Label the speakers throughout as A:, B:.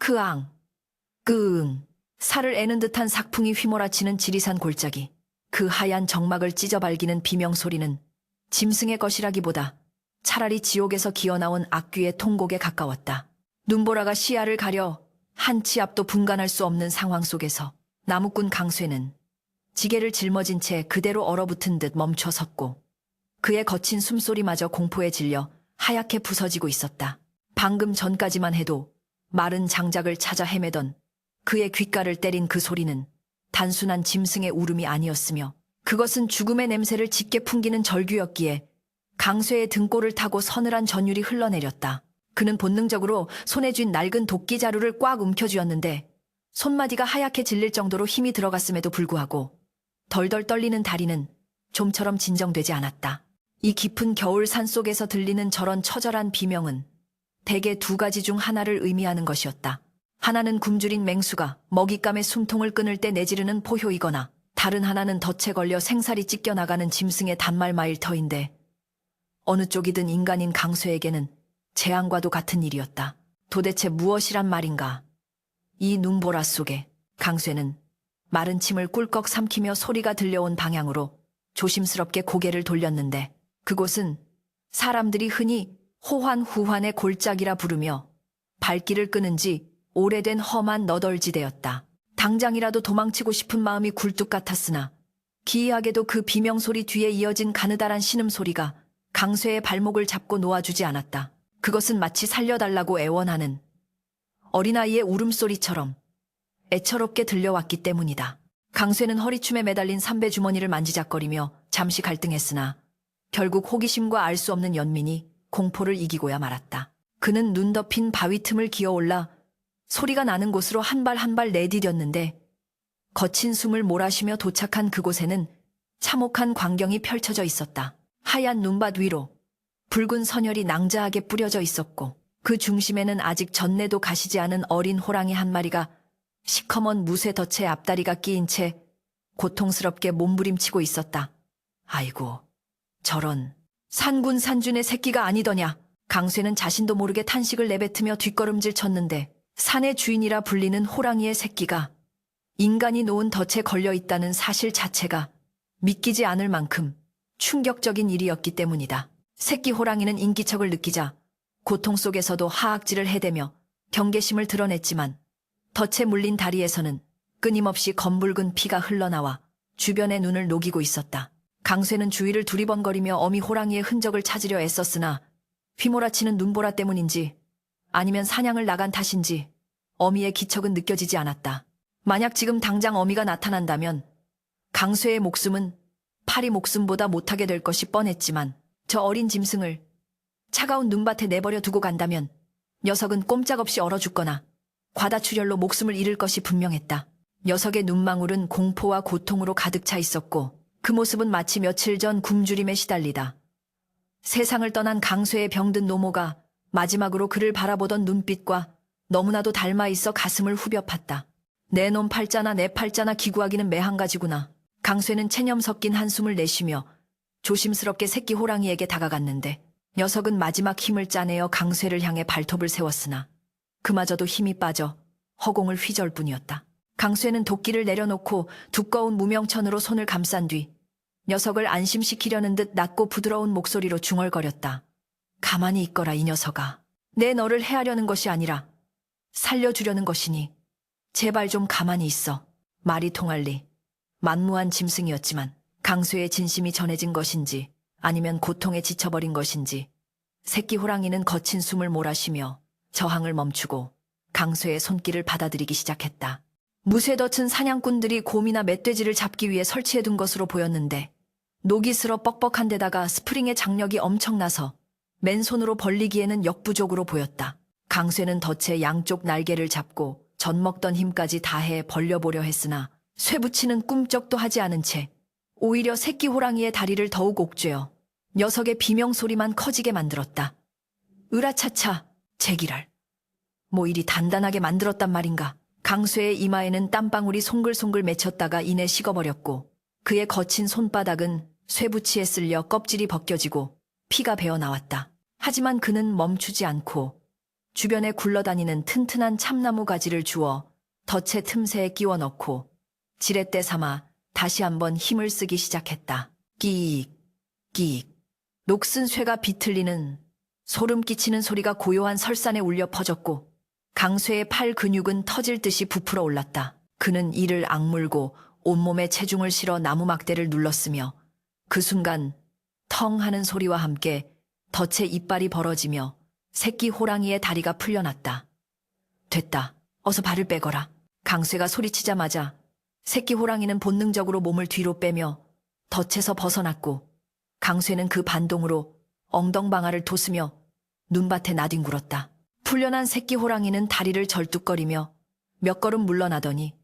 A: 크앙, 끄응. 살을 애는 듯한 삭풍이 휘몰아치는 지리산 골짜기. 그 하얀 정막을 찢어발기는 비명소리는 짐승의 것이라기보다 차라리 지옥에서 기어나온 악귀의 통곡에 가까웠다. 눈보라가 시야를 가려 한 치 앞도 분간할 수 없는 상황 속에서 나무꾼 강쇠는 지게를 짊어진 채 그대로 얼어붙은 듯 멈춰 섰고 그의 거친 숨소리마저 공포에 질려 하얗게 부서지고 있었다. 방금 전까지만 해도 마른 장작을 찾아 헤매던 그의 귓가를 때린 그 소리는 단순한 짐승의 울음이 아니었으며 그것은 죽음의 냄새를 짙게 풍기는 절규였기에 강쇠의 등골을 타고 서늘한 전율이 흘러내렸다. 그는 본능적으로 손에 쥔 낡은 도끼 자루를 꽉 움켜쥐었는데 손마디가 하얗게 질릴 정도로 힘이 들어갔음에도 불구하고 덜덜 떨리는 다리는 좀처럼 진정되지 않았다. 이 깊은 겨울 산속에서 들리는 저런 처절한 비명은 대개 두 가지 중 하나를 의미하는 것이었다. 하나는 굶주린 맹수가 먹잇감의 숨통을 끊을 때 내지르는 포효이거나 다른 하나는 덫에 걸려 생살이 찢겨나가는 짐승의 단말마일터인데 어느 쪽이든 인간인 강쇠에게는 재앙과도 같은 일이었다. 도대체 무엇이란 말인가? 이 눈보라 속에 강쇠는 마른 침을 꿀꺽 삼키며 소리가 들려온 방향으로 조심스럽게 고개를 돌렸는데 그곳은 사람들이 흔히 호환후환의 골짜기라 부르며 발길을 끄는 지 오래된 험한 너덜지대였다. 당장이라도 도망치고 싶은 마음이 굴뚝 같았으나 기이하게도 그 비명소리 뒤에 이어진 가느다란 신음소리가 강쇠의 발목을 잡고 놓아주지 않았다. 그것은 마치 살려달라고 애원하는 어린아이의 울음소리처럼 애처롭게 들려왔기 때문이다. 강쇠는 허리춤에 매달린 삼배 주머니를 만지작거리며 잠시 갈등했으나 결국 호기심과 알 수 없는 연민이 공포를 이기고야 말았다. 그는 눈 덮인 바위 틈을 기어올라 소리가 나는 곳으로 한 발 한 발 내디뎠는데 거친 숨을 몰아쉬며 도착한 그곳에는 참혹한 광경이 펼쳐져 있었다. 하얀 눈밭 위로 붉은 선혈이 낭자하게 뿌려져 있었고 그 중심에는 아직 전내도 가시지 않은 어린 호랑이 한 마리가 시커먼 무쇠 덫에 앞다리가 끼인 채 고통스럽게 몸부림치고 있었다. 아이고, 저런 산군 산준의 새끼가 아니더냐. 강쇠는 자신도 모르게 탄식을 내뱉으며 뒷걸음질 쳤는데 산의 주인이라 불리는 호랑이의 새끼가 인간이 놓은 덫에 걸려있다는 사실 자체가 믿기지 않을 만큼 충격적인 일이었기 때문이다. 새끼 호랑이는 인기척을 느끼자 고통 속에서도 하악질을 해대며 경계심을 드러냈지만 덫에 물린 다리에서는 끊임없이 검붉은 피가 흘러나와 주변의 눈을 녹이고 있었다. 강쇠는 주위를 두리번거리며 어미 호랑이의 흔적을 찾으려 애썼으나 휘몰아치는 눈보라 때문인지 아니면 사냥을 나간 탓인지 어미의 기척은 느껴지지 않았다. 만약 지금 당장 어미가 나타난다면 강쇠의 목숨은 파리 목숨보다 못하게 될 것이 뻔했지만 저 어린 짐승을 차가운 눈밭에 내버려 두고 간다면 녀석은 꼼짝없이 얼어 죽거나 과다출혈로 목숨을 잃을 것이 분명했다. 녀석의 눈망울은 공포와 고통으로 가득 차 있었고 그 모습은 마치 며칠 전 굶주림에 시달리다 세상을 떠난 강쇠의 병든 노모가 마지막으로 그를 바라보던 눈빛과 너무나도 닮아 있어 가슴을 후벼 팠다. 내 놈 팔자나 내 팔자나 기구하기는 매한 가지구나. 강쇠는 체념 섞인 한숨을 내쉬며 조심스럽게 새끼 호랑이에게 다가갔는데 녀석은 마지막 힘을 짜내어 강쇠를 향해 발톱을 세웠으나 그마저도 힘이 빠져 허공을 휘저을 뿐이었다. 강쇠는 도끼를 내려놓고 두꺼운 무명천으로 손을 감싼 뒤 녀석을 안심시키려는 듯 낮고 부드러운 목소리로 중얼거렸다. 가만히 있거라 이 녀석아. 내 너를 해하려는 것이 아니라 살려주려는 것이니 제발 좀 가만히 있어. 말이 통할 리 만무한 짐승이었지만 강쇠의 진심이 전해진 것인지 아니면 고통에 지쳐버린 것인지 새끼 호랑이는 거친 숨을 몰아쉬며 저항을 멈추고 강쇠의 손길을 받아들이기 시작했다. 무쇠덫은 사냥꾼들이 곰이나 멧돼지를 잡기 위해 설치해둔 것으로 보였는데 녹이 슬어 뻑뻑한 데다가 스프링의 장력이 엄청나서 맨손으로 벌리기에는 역부족으로 보였다. 강쇠는 덫의 양쪽 날개를 잡고 젖먹던 힘까지 다해 벌려보려 했으나 쇠붙이는 꿈쩍도 하지 않은 채 오히려 새끼 호랑이의 다리를 더욱 옥죄어 녀석의 비명소리만 커지게 만들었다. 으라차차, 제기랄. 뭐 이리 단단하게 만들었단 말인가. 강쇠의 이마에는 땀방울이 송글송글 맺혔다가 이내 식어버렸고 그의 거친 손바닥은 쇠붙이에 쓸려 껍질이 벗겨지고 피가 배어나왔다. 하지만 그는 멈추지 않고 주변에 굴러다니는 튼튼한 참나무 가지를 주워 덫의 틈새에 끼워 넣고 지렛대 삼아 다시 한번 힘을 쓰기 시작했다. 끼익, 끼익. 녹슨 쇠가 비틀리는 소름 끼치는 소리가 고요한 설산에 울려 퍼졌고 강쇠의 팔 근육은 터질 듯이 부풀어 올랐다. 그는 이를 악물고 온몸에 체중을 실어 나무 막대를 눌렀으며 그 순간 텅 하는 소리와 함께 덫의 이빨이 벌어지며 새끼 호랑이의 다리가 풀려났다. 됐다. 어서 발을 빼거라. 강쇠가 소리치자마자 새끼 호랑이는 본능적으로 몸을 뒤로 빼며 덫에서 벗어났고 강쇠는 그 반동으로 엉덩방아를 돋으며 눈밭에 나뒹굴었다. 풀려난 새끼 호랑이는 다리를 절뚝거리며 몇 걸음 물러나더니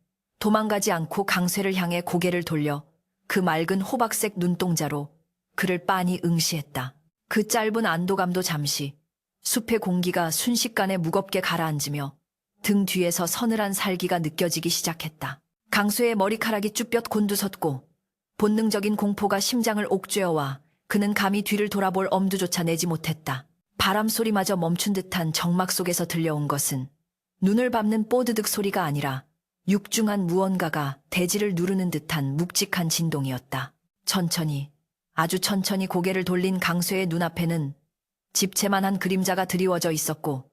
A: 도망가지 않고 강쇠를 향해 고개를 돌려 그 맑은 호박색 눈동자로 그를 빤히 응시했다. 그 짧은 안도감도 잠시 숲의 공기가 순식간에 무겁게 가라앉으며 등 뒤에서 서늘한 살기가 느껴지기 시작했다. 강쇠의 머리카락이 쭈뼛 곤두섰고 본능적인 공포가 심장을 옥죄어와 그는 감히 뒤를 돌아볼 엄두조차 내지 못했다. 바람 소리마저 멈춘 듯한 정막 속에서 들려온 것은 눈을 밟는 뽀드득 소리가 아니라 육중한 무언가가 대지를 누르는 듯한 묵직한 진동이었다. 천천히, 아주 천천히 고개를 돌린 강쇠의 눈앞에는 집채만한 그림자가 드리워져 있었고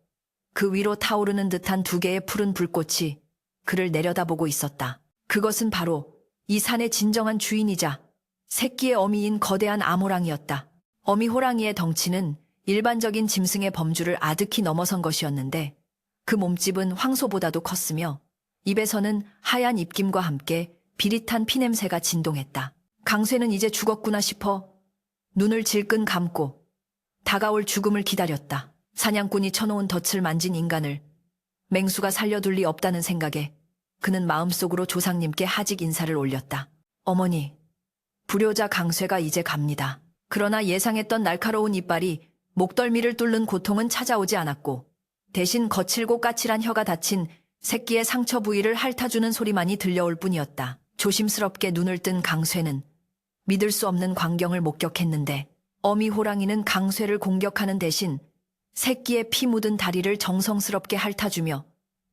A: 그 위로 타오르는 듯한 두 개의 푸른 불꽃이 그를 내려다보고 있었다. 그것은 바로 이 산의 진정한 주인이자 새끼의 어미인 거대한 암호랑이였다. 어미 호랑이의 덩치는 일반적인 짐승의 범주를 아득히 넘어선 것이었는데 그 몸집은 황소보다도 컸으며 입에서는 하얀 입김과 함께 비릿한 피냄새가 진동했다. 강쇠는 이제 죽었구나 싶어 눈을 질끈 감고 다가올 죽음을 기다렸다. 사냥꾼이 쳐놓은 덫을 만진 인간을 맹수가 살려둘 리 없다는 생각에 그는 마음속으로 조상님께 하직 인사를 올렸다. 어머니, 불효자 강쇠가 이제 갑니다. 그러나 예상했던 날카로운 이빨이 목덜미를 뚫는 고통은 찾아오지 않았고 대신 거칠고 까칠한 혀가 닫힌 새끼의 상처 부위를 핥아주는 소리만이 들려올 뿐이었다. 조심스럽게 눈을 뜬 강쇠는 믿을 수 없는 광경을 목격했는데 어미 호랑이는 강쇠를 공격하는 대신 새끼의 피 묻은 다리를 정성스럽게 핥아주며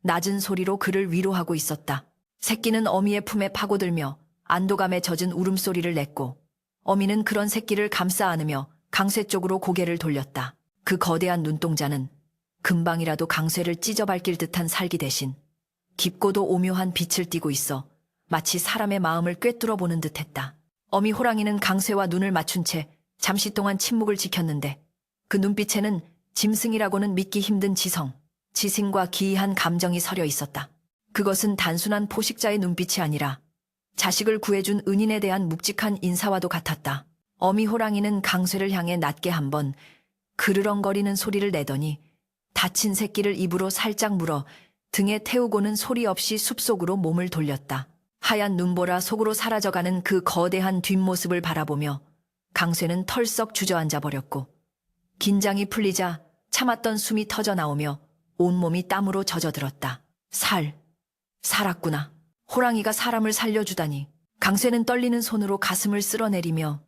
A: 낮은 소리로 그를 위로하고 있었다. 새끼는 어미의 품에 파고들며 안도감에 젖은 울음소리를 냈고 어미는 그런 새끼를 감싸 안으며 강쇠 쪽으로 고개를 돌렸다. 그 거대한 눈동자는 금방이라도 강쇠를 찢어밟길 듯한 살기 대신 깊고도 오묘한 빛을 띠고 있어 마치 사람의 마음을 꿰뚫어 보는 듯했다. 어미 호랑이는 강쇠와 눈을 맞춘 채 잠시 동안 침묵을 지켰는데 그 눈빛에는 짐승이라고는 믿기 힘든 지성과 기이한 감정이 서려 있었다. 그것은 단순한 포식자의 눈빛이 아니라 자식을 구해준 은인에 대한 묵직한 인사와도 같았다. 어미 호랑이는 강쇠를 향해 낮게 한번 그르렁거리는 소리를 내더니 다친 새끼를 입으로 살짝 물어 등에 태우고는 소리 없이 숲속으로 몸을 돌렸다. 하얀 눈보라 속으로 사라져가는 그 거대한 뒷모습을 바라보며 강쇠는 털썩 주저앉아 버렸고 긴장이 풀리자 참았던 숨이 터져 나오며 온몸이 땀으로 젖어들었다. 살았구나. 호랑이가 사람을 살려주다니. 강쇠는 떨리는 손으로 가슴을 쓸어내리며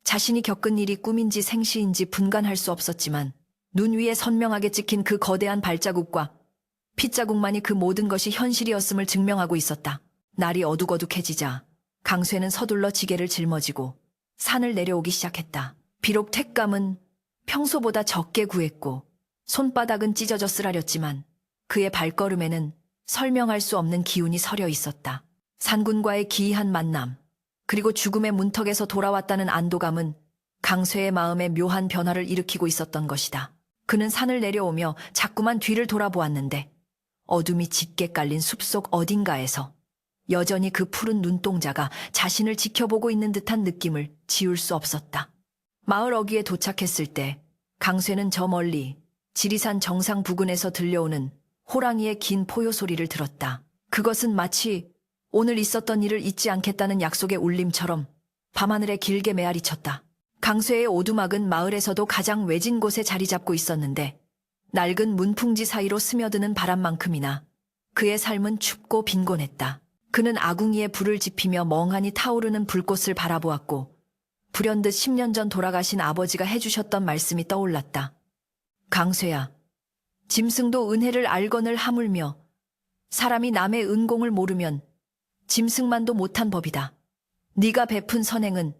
A: 자신이 겪은 일이 꿈인지 생시인지 분간할 수 없었지만 눈 위에 선명하게 찍힌 그 거대한 발자국과 핏자국만이 그 모든 것이 현실이었음을 증명하고 있었다. 날이 어둑어둑해지자 강쇠는 서둘러 지게를 짊어지고 산을 내려오기 시작했다. 비록 택감은 평소보다 적게 구했고 손바닥은 찢어져 쓰라렸지만 그의 발걸음에는 설명할 수 없는 기운이 서려 있었다. 산군과의 기이한 만남, 그리고 죽음의 문턱에서 돌아왔다는 안도감은 강쇠의 마음에 묘한 변화를 일으키고 있었던 것이다. 그는 산을 내려오며 자꾸만 뒤를 돌아보았는데 어둠이 짙게 깔린 숲속 어딘가에서 여전히 그 푸른 눈동자가 자신을 지켜보고 있는 듯한 느낌을 지울 수 없었다. 마을 어귀에 도착했을 때 강쇠는 저 멀리 지리산 정상 부근에서 들려오는 호랑이의 긴 포효 소리를 들었다. 그것은 마치 오늘 있었던 일을 잊지 않겠다는 약속의 울림처럼 밤하늘에 길게 메아리쳤다. 강쇠의 오두막은 마을에서도 가장 외진 곳에 자리 잡고 있었는데 낡은 문풍지 사이로 스며드는 바람만큼이나 그의 삶은 춥고 빈곤했다. 그는 아궁이에 불을 지피며 멍하니 타오르는 불꽃을 바라보았고 불현듯 10년 전 돌아가신 아버지가 해주셨던 말씀이 떠올랐다. 강쇠야, 짐승도 은혜를 알거늘 하물며 사람이 남의 은공을 모르면 짐승만도 못한 법이다. 네가 베푼 선행은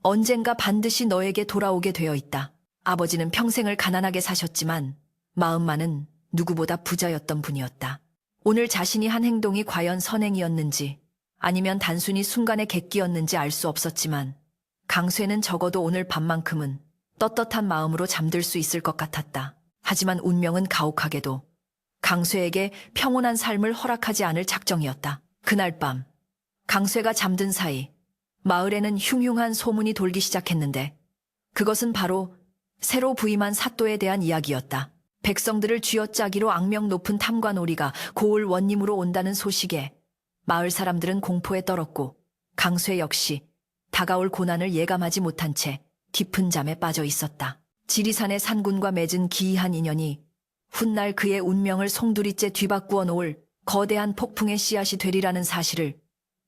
A: 언젠가 반드시 너에게 돌아오게 되어 있다. 아버지는 평생을 가난하게 사셨지만 마음만은 누구보다 부자였던 분이었다. 오늘 자신이 한 행동이 과연 선행이었는지 아니면 단순히 순간의 객기였는지 알 수 없었지만 강쇠는 적어도 오늘 밤만큼은 떳떳한 마음으로 잠들 수 있을 것 같았다. 하지만 운명은 가혹하게도 강쇠에게 평온한 삶을 허락하지 않을 작정이었다. 그날 밤 강쇠가 잠든 사이 마을에는 흉흉한 소문이 돌기 시작했는데 그것은 바로 새로 부임한 사또에 대한 이야기였다. 백성들을 쥐어짜기로 악명 높은 탐관오리가 고을 원님으로 온다는 소식에 마을 사람들은 공포에 떨었고 강쇠 역시 다가올 고난을 예감하지 못한 채 깊은 잠에 빠져 있었다. 지리산의 산군과 맺은 기이한 인연이 훗날 그의 운명을 송두리째 뒤바꾸어 놓을 거대한 폭풍의 씨앗이 되리라는 사실을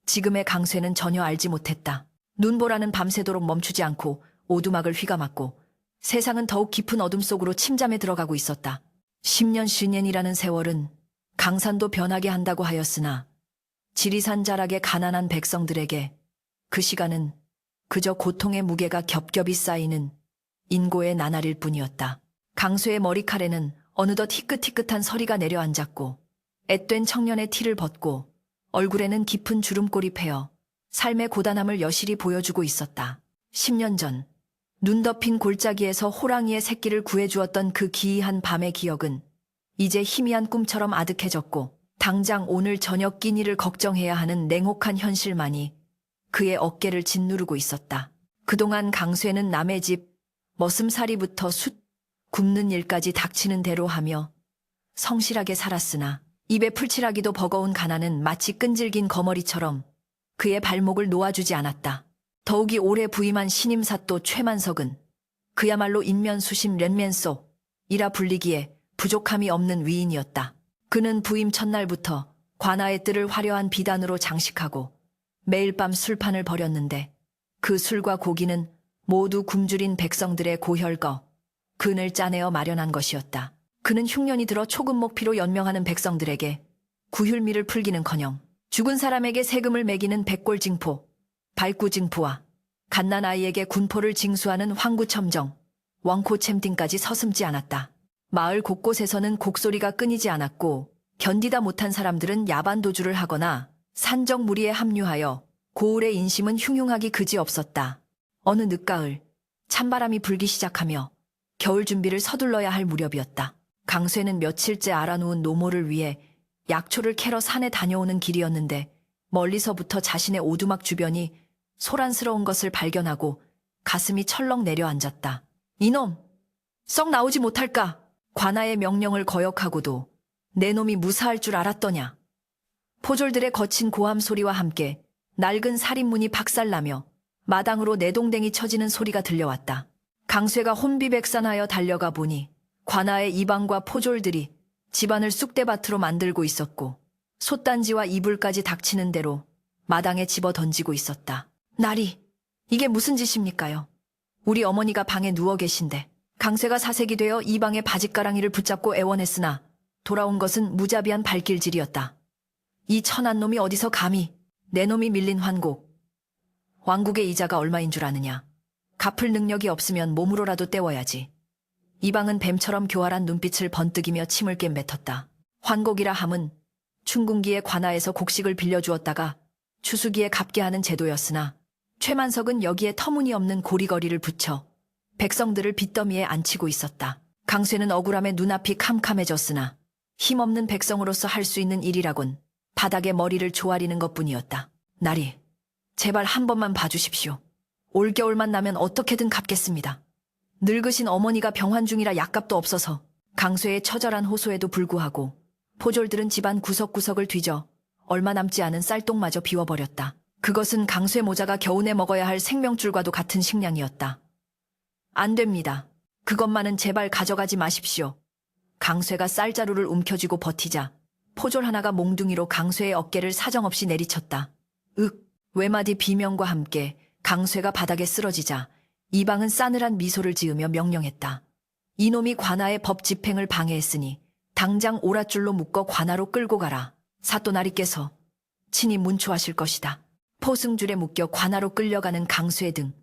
A: 지금의 강쇠는 전혀 알지 못했다. 눈보라는 밤새도록 멈추지 않고 오두막을 휘감았고 세상은 더욱 깊은 어둠 속으로 침잠에 들어가고 있었다. 10년 10년이라는 세월은 강산도 변하게 한다고 하였으나 지리산 자락의 가난한 백성들에게 그 시간은 그저 고통의 무게가 겹겹이 쌓이는 인고의 나날일 뿐이었다. 강쇠의 머리칼에는 어느덧 희끗희끗한 서리가 내려앉았고 앳된 청년의 티를 벗고 얼굴에는 깊은 주름골이 패어 삶의 고단함을 여실히 보여주고 있었다. 10년 전 눈 덮인 골짜기에서 호랑이의 새끼를 구해주었던 그 기이한 밤의 기억은 이제 희미한 꿈처럼 아득해졌고 당장 오늘 저녁 끼니를 걱정해야 하는 냉혹한 현실만이 그의 어깨를 짓누르고 있었다. 그동안 강쇠는 남의 집 머슴살이부터 숯 굽는 일까지 닥치는 대로 하며 성실하게 살았으나 입에 풀칠하기도 버거운 가난은 마치 끈질긴 거머리처럼 그의 발목을 놓아주지 않았다. 더욱이 오래 부임한 신임사또 최만석은 그야말로 인면수심 렌면소이라 불리기에 부족함이 없는 위인이었다. 그는 부임 첫날부터 관아의 뜰을 화려한 비단으로 장식하고 매일 밤 술판을 벌였는데 그 술과 고기는 모두 굶주린 백성들의 고혈거, 근을 짜내어 마련한 것이었다. 그는 흉년이 들어 초금목피로 연명하는 백성들에게 구휼미를 풀기는커녕 죽은 사람에게 세금을 매기는 백골징포, 발구징포와 갓난아이에게 군포를 징수하는 황구첨정, 왕코챔딩까지 서슴지 않았다. 마을 곳곳에서는 곡소리가 끊이지 않았고 견디다 못한 사람들은 야반도주를 하거나 산적무리에 합류하여 고을의 인심은 흉흉하기 그지없었다. 어느 늦가을 찬바람이 불기 시작하며 겨울 준비를 서둘러야 할 무렵이었다. 강쇠는 며칠째 알아놓은 노모를 위해 약초를 캐러 산에 다녀오는 길이었는데 멀리서부터 자신의 오두막 주변이 소란스러운 것을 발견하고 가슴이 철렁 내려앉았다. 이놈! 썩 나오지 못할까? 관아의 명령을 거역하고도 내 놈이 무사할 줄 알았더냐? 포졸들의 거친 고함 소리와 함께 낡은 살인문이 박살나며 마당으로 내동댕이 쳐지는 소리가 들려왔다. 강쇠가 혼비백산하여 달려가 보니 관아의 이방과 포졸들이 집안을 쑥대밭으로 만들고 있었고 솥단지와 이불까지 닥치는 대로 마당에 집어 던지고 있었다. 나리, 이게 무슨 짓입니까요? 우리 어머니가 방에 누워 계신데 강쇠가 사색이 되어 이방의 바짓가랑이를 붙잡고 애원했으나 돌아온 것은 무자비한 발길질이었다. 이 천한 놈이 어디서 감히 내 놈이 밀린 환곡. 왕국의 이자가 얼마인 줄 아느냐. 갚을 능력이 없으면 몸으로라도 때워야지. 이방은 뱀처럼 교활한 눈빛을 번뜩이며 침을 깸 뱉었다. 환곡이라 함은 춘궁기의 관아에서 곡식을 빌려주었다가 추수기에 갚게 하는 제도였으나 최만석은 여기에 터무니없는 고리거리를 붙여 백성들을 빚더미에 앉히고 있었다. 강쇠는 억울함에 눈앞이 캄캄해졌으나 힘없는 백성으로서 할 수 있는 일이라곤 바닥에 머리를 조아리는 것뿐이었다. 나리, 제발 한 번만 봐주십시오. 올겨울만 나면 어떻게든 갚겠습니다. 늙으신 어머니가 병환 중이라 약값도 없어서. 강쇠의 처절한 호소에도 불구하고 포졸들은 집안 구석구석을 뒤져 얼마 남지 않은 쌀똥마저 비워버렸다. 그것은 강쇠 모자가 겨우내 먹어야 할 생명줄과도 같은 식량이었다. 안 됩니다. 그것만은 제발 가져가지 마십시오. 강쇠가 쌀자루를 움켜쥐고 버티자 포졸 하나가 몽둥이로 강쇠의 어깨를 사정없이 내리쳤다. 외마디 비명과 함께 강쇠가 바닥에 쓰러지자 이방은 싸늘한 미소를 지으며 명령했다. 이놈이 관아의 법 집행을 방해했으니 당장 오랏줄로 묶어 관아로 끌고 가라. 사또나리께서 친히 문초하실 것이다. 포승줄에 묶여 관아로 끌려가는 강수의 등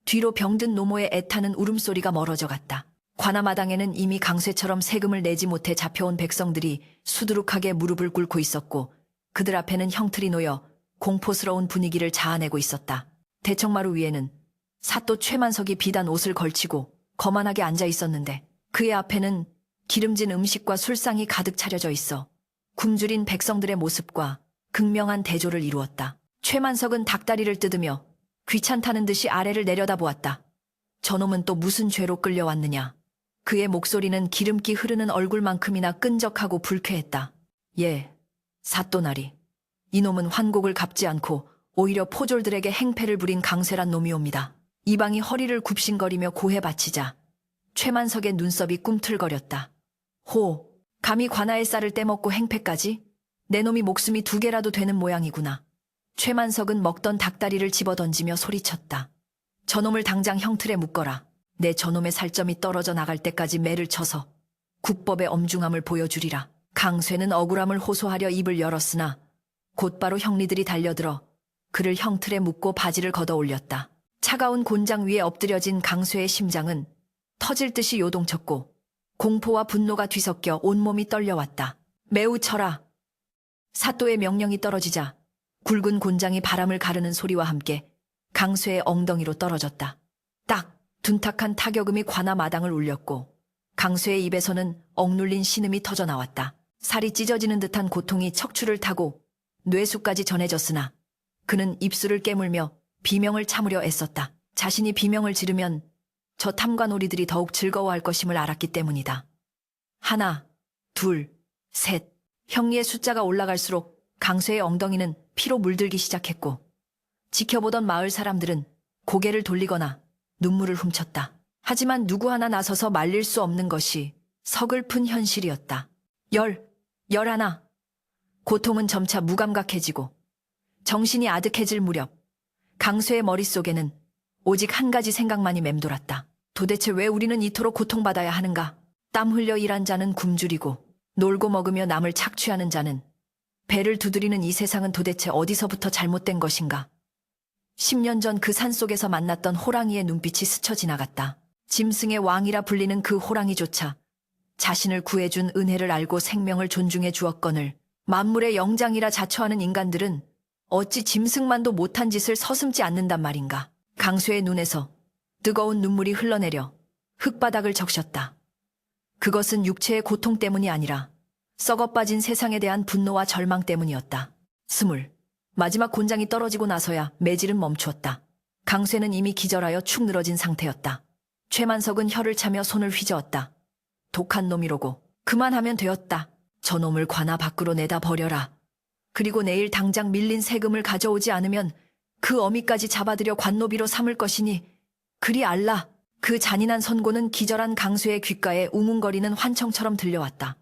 A: 뒤로 병든 노모의 애타는 울음소리가 멀어져 갔다. 관아마당에는 이미 강쇠처럼 세금을 내지 못해 잡혀온 백성들이 수두룩하게 무릎을 꿇고 있었고 그들 앞에는 형틀이 놓여 공포스러운 분위기를 자아내고 있었다. 대청마루 위에는 사또 최만석이 비단 옷을 걸치고 거만하게 앉아 있었는데 그의 앞에는 기름진 음식과 술상이 가득 차려져 있어 굶주린 백성들의 모습과 극명한 대조를 이루었다. 최만석은 닭다리를 뜯으며 귀찮다는 듯이 아래를 내려다보았다. 저놈은 또 무슨 죄로 끌려왔느냐. 그의 목소리는 기름기 흐르는 얼굴만큼이나 끈적하고 불쾌했다. 예, 사또나리. 이놈은 환곡을 갚지 않고 오히려 포졸들에게 행패를 부린 강쇠란 놈이옵니다. 이방이 허리를 굽신거리며 고해 바치자 최만석의 눈썹이 꿈틀거렸다. 호, 감히 관아의 쌀을 떼먹고 행패까지? 내 놈이 목숨이 2개라도 되는 모양이구나. 최만석은 먹던 닭다리를 집어던지며 소리쳤다. 저놈을 당장 형틀에 묶어라. 내 저놈의 살점이 떨어져 나갈 때까지 매를 쳐서 국법의 엄중함을 보여주리라. 강쇠는 억울함을 호소하려 입을 열었으나 곧바로 형리들이 달려들어 그를 형틀에 묶고 바지를 걷어 올렸다. 차가운 곤장 위에 엎드려진 강쇠의 심장은 터질 듯이 요동쳤고 공포와 분노가 뒤섞여 온몸이 떨려왔다. 매우 쳐라. 사또의 명령이 떨어지자 굵은 곤장이 바람을 가르는 소리와 함께 강쇠의 엉덩이로 떨어졌다. 딱! 둔탁한 타격음이 관아 마당을 울렸고 강쇠의 입에서는 억눌린 신음이 터져나왔다. 살이 찢어지는 듯한 고통이 척추를 타고 뇌수까지 전해졌으나 그는 입술을 깨물며 비명을 참으려 애썼다. 자신이 비명을 지르면 저 탐관오리들이 더욱 즐거워할 것임을 알았기 때문이다. 하나, 둘, 셋. 형리의 숫자가 올라갈수록 강쇠의 엉덩이는 피로 물들기 시작했고 지켜보던 마을 사람들은 고개를 돌리거나 눈물을 훔쳤다. 하지만 누구 하나 나서서 말릴 수 없는 것이 서글픈 현실이었다. 11. 고통은 점차 무감각해지고 정신이 아득해질 무렵 강쇠의 머릿속에는 오직 한 가지 생각만이 맴돌았다. 도대체 왜 우리는 이토록 고통받아야 하는가? 땀 흘려 일한 자는 굶주리고 놀고 먹으며 남을 착취하는 자는 배를 두드리는 이 세상은 도대체 어디서부터 잘못된 것인가? 10년 전 그 산속에서 만났던 호랑이의 눈빛이 스쳐 지나갔다. 짐승의 왕이라 불리는 그 호랑이조차 자신을 구해준 은혜를 알고 생명을 존중해 주었거늘 만물의 영장이라 자처하는 인간들은 어찌 짐승만도 못한 짓을 서슴지 않는단 말인가. 강쇠의 눈에서 뜨거운 눈물이 흘러내려 흙바닥을 적셨다. 그것은 육체의 고통 때문이 아니라 썩어빠진 세상에 대한 분노와 절망 때문이었다. 20. 마지막 곤장이 떨어지고 나서야 매질은 멈추었다. 강쇠는 이미 기절하여 축 늘어진 상태였다. 최만석은 혀를 차며 손을 휘저었다. 독한 놈이로고 그만하면 되었다. 저놈을 관아 밖으로 내다 버려라. 그리고 내일 당장 밀린 세금을 가져오지 않으면 그 어미까지 잡아들여 관노비로 삼을 것이니 그리 알라. 그 잔인한 선고는 기절한 강쇠의 귓가에 웅웅거리는 환청처럼 들려왔다.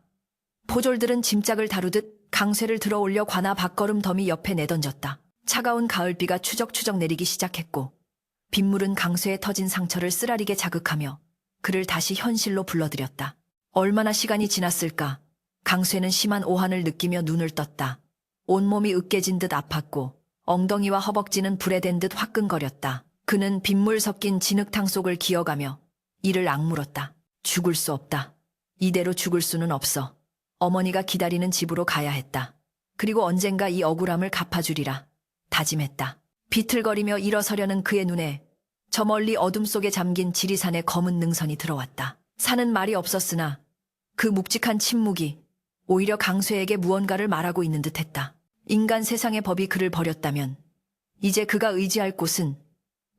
A: 포졸들은 짐짝을 다루듯 강쇠를 들어 올려 관아 밖걸음 더미 옆에 내던졌다. 차가운 가을비가 추적추적 내리기 시작했고 빗물은 강쇠에 터진 상처를 쓰라리게 자극하며 그를 다시 현실로 불러들였다. 얼마나 시간이 지났을까? 강쇠는 심한 오한을 느끼며 눈을 떴다. 온몸이 으깨진 듯 아팠고 엉덩이와 허벅지는 불에 댄 듯 화끈거렸다. 그는 빗물 섞인 진흙탕 속을 기어가며 이를 악물었다. 죽을 수 없다. 이대로 죽을 수는 없어. 어머니가 기다리는 집으로 가야 했다. 그리고 언젠가 이 억울함을 갚아주리라 다짐했다. 비틀거리며 일어서려는 그의 눈에 저 멀리 어둠 속에 잠긴 지리산의 검은 능선이 들어왔다. 산은 말이 없었으나 그 묵직한 침묵이 오히려 강쇠에게 무언가를 말하고 있는 듯했다. 인간 세상의 법이 그를 버렸다면 이제 그가 의지할 곳은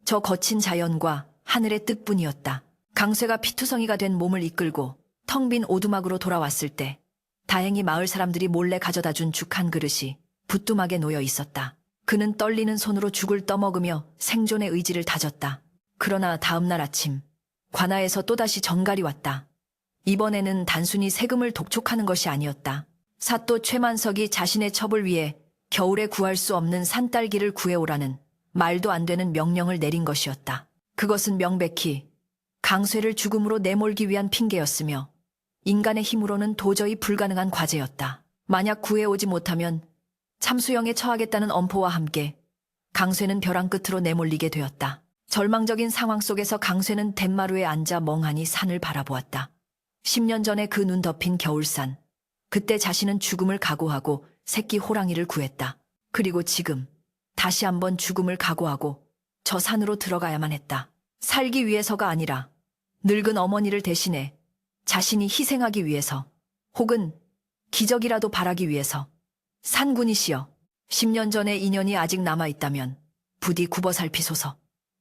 A: 저 거친 자연과 하늘의 뜻뿐이었다. 강쇠가 피투성이가 된 몸을 이끌고 텅 빈 오두막으로 돌아왔을 때 다행히 마을 사람들이 몰래 가져다 준 죽 한 그릇이 부뚜막에 놓여 있었다. 그는 떨리는 손으로 죽을 떠먹으며 생존의 의지를 다졌다. 그러나 다음날 아침 관아에서 또다시 전갈이 왔다. 이번에는 단순히 세금을 독촉하는 것이 아니었다. 사또 최만석이 자신의 첩을 위해 겨울에 구할 수 없는 산딸기를 구해오라는 말도 안 되는 명령을 내린 것이었다. 그것은 명백히 강쇠를 죽음으로 내몰기 위한 핑계였으며 인간의 힘으로는 도저히 불가능한 과제였다. 만약 구해오지 못하면 참수형에 처하겠다는 엄포와 함께 강쇠는 벼랑 끝으로 내몰리게 되었다. 절망적인 상황 속에서 강쇠는 덴마루에 앉아 멍하니 산을 바라보았다. 10년 전에 그 눈 덮인 겨울산. 그때 자신은 죽음을 각오하고 새끼 호랑이를 구했다. 그리고 지금 다시 한번 죽음을 각오하고 저 산으로 들어가야만 했다. 살기 위해서가 아니라 늙은 어머니를 대신해 자신이 희생하기 위해서, 혹은 기적이라도 바라기 위해서. 산군이시여, 10년 전의 인연이 아직 남아있다면 부디 굽어 살피소서.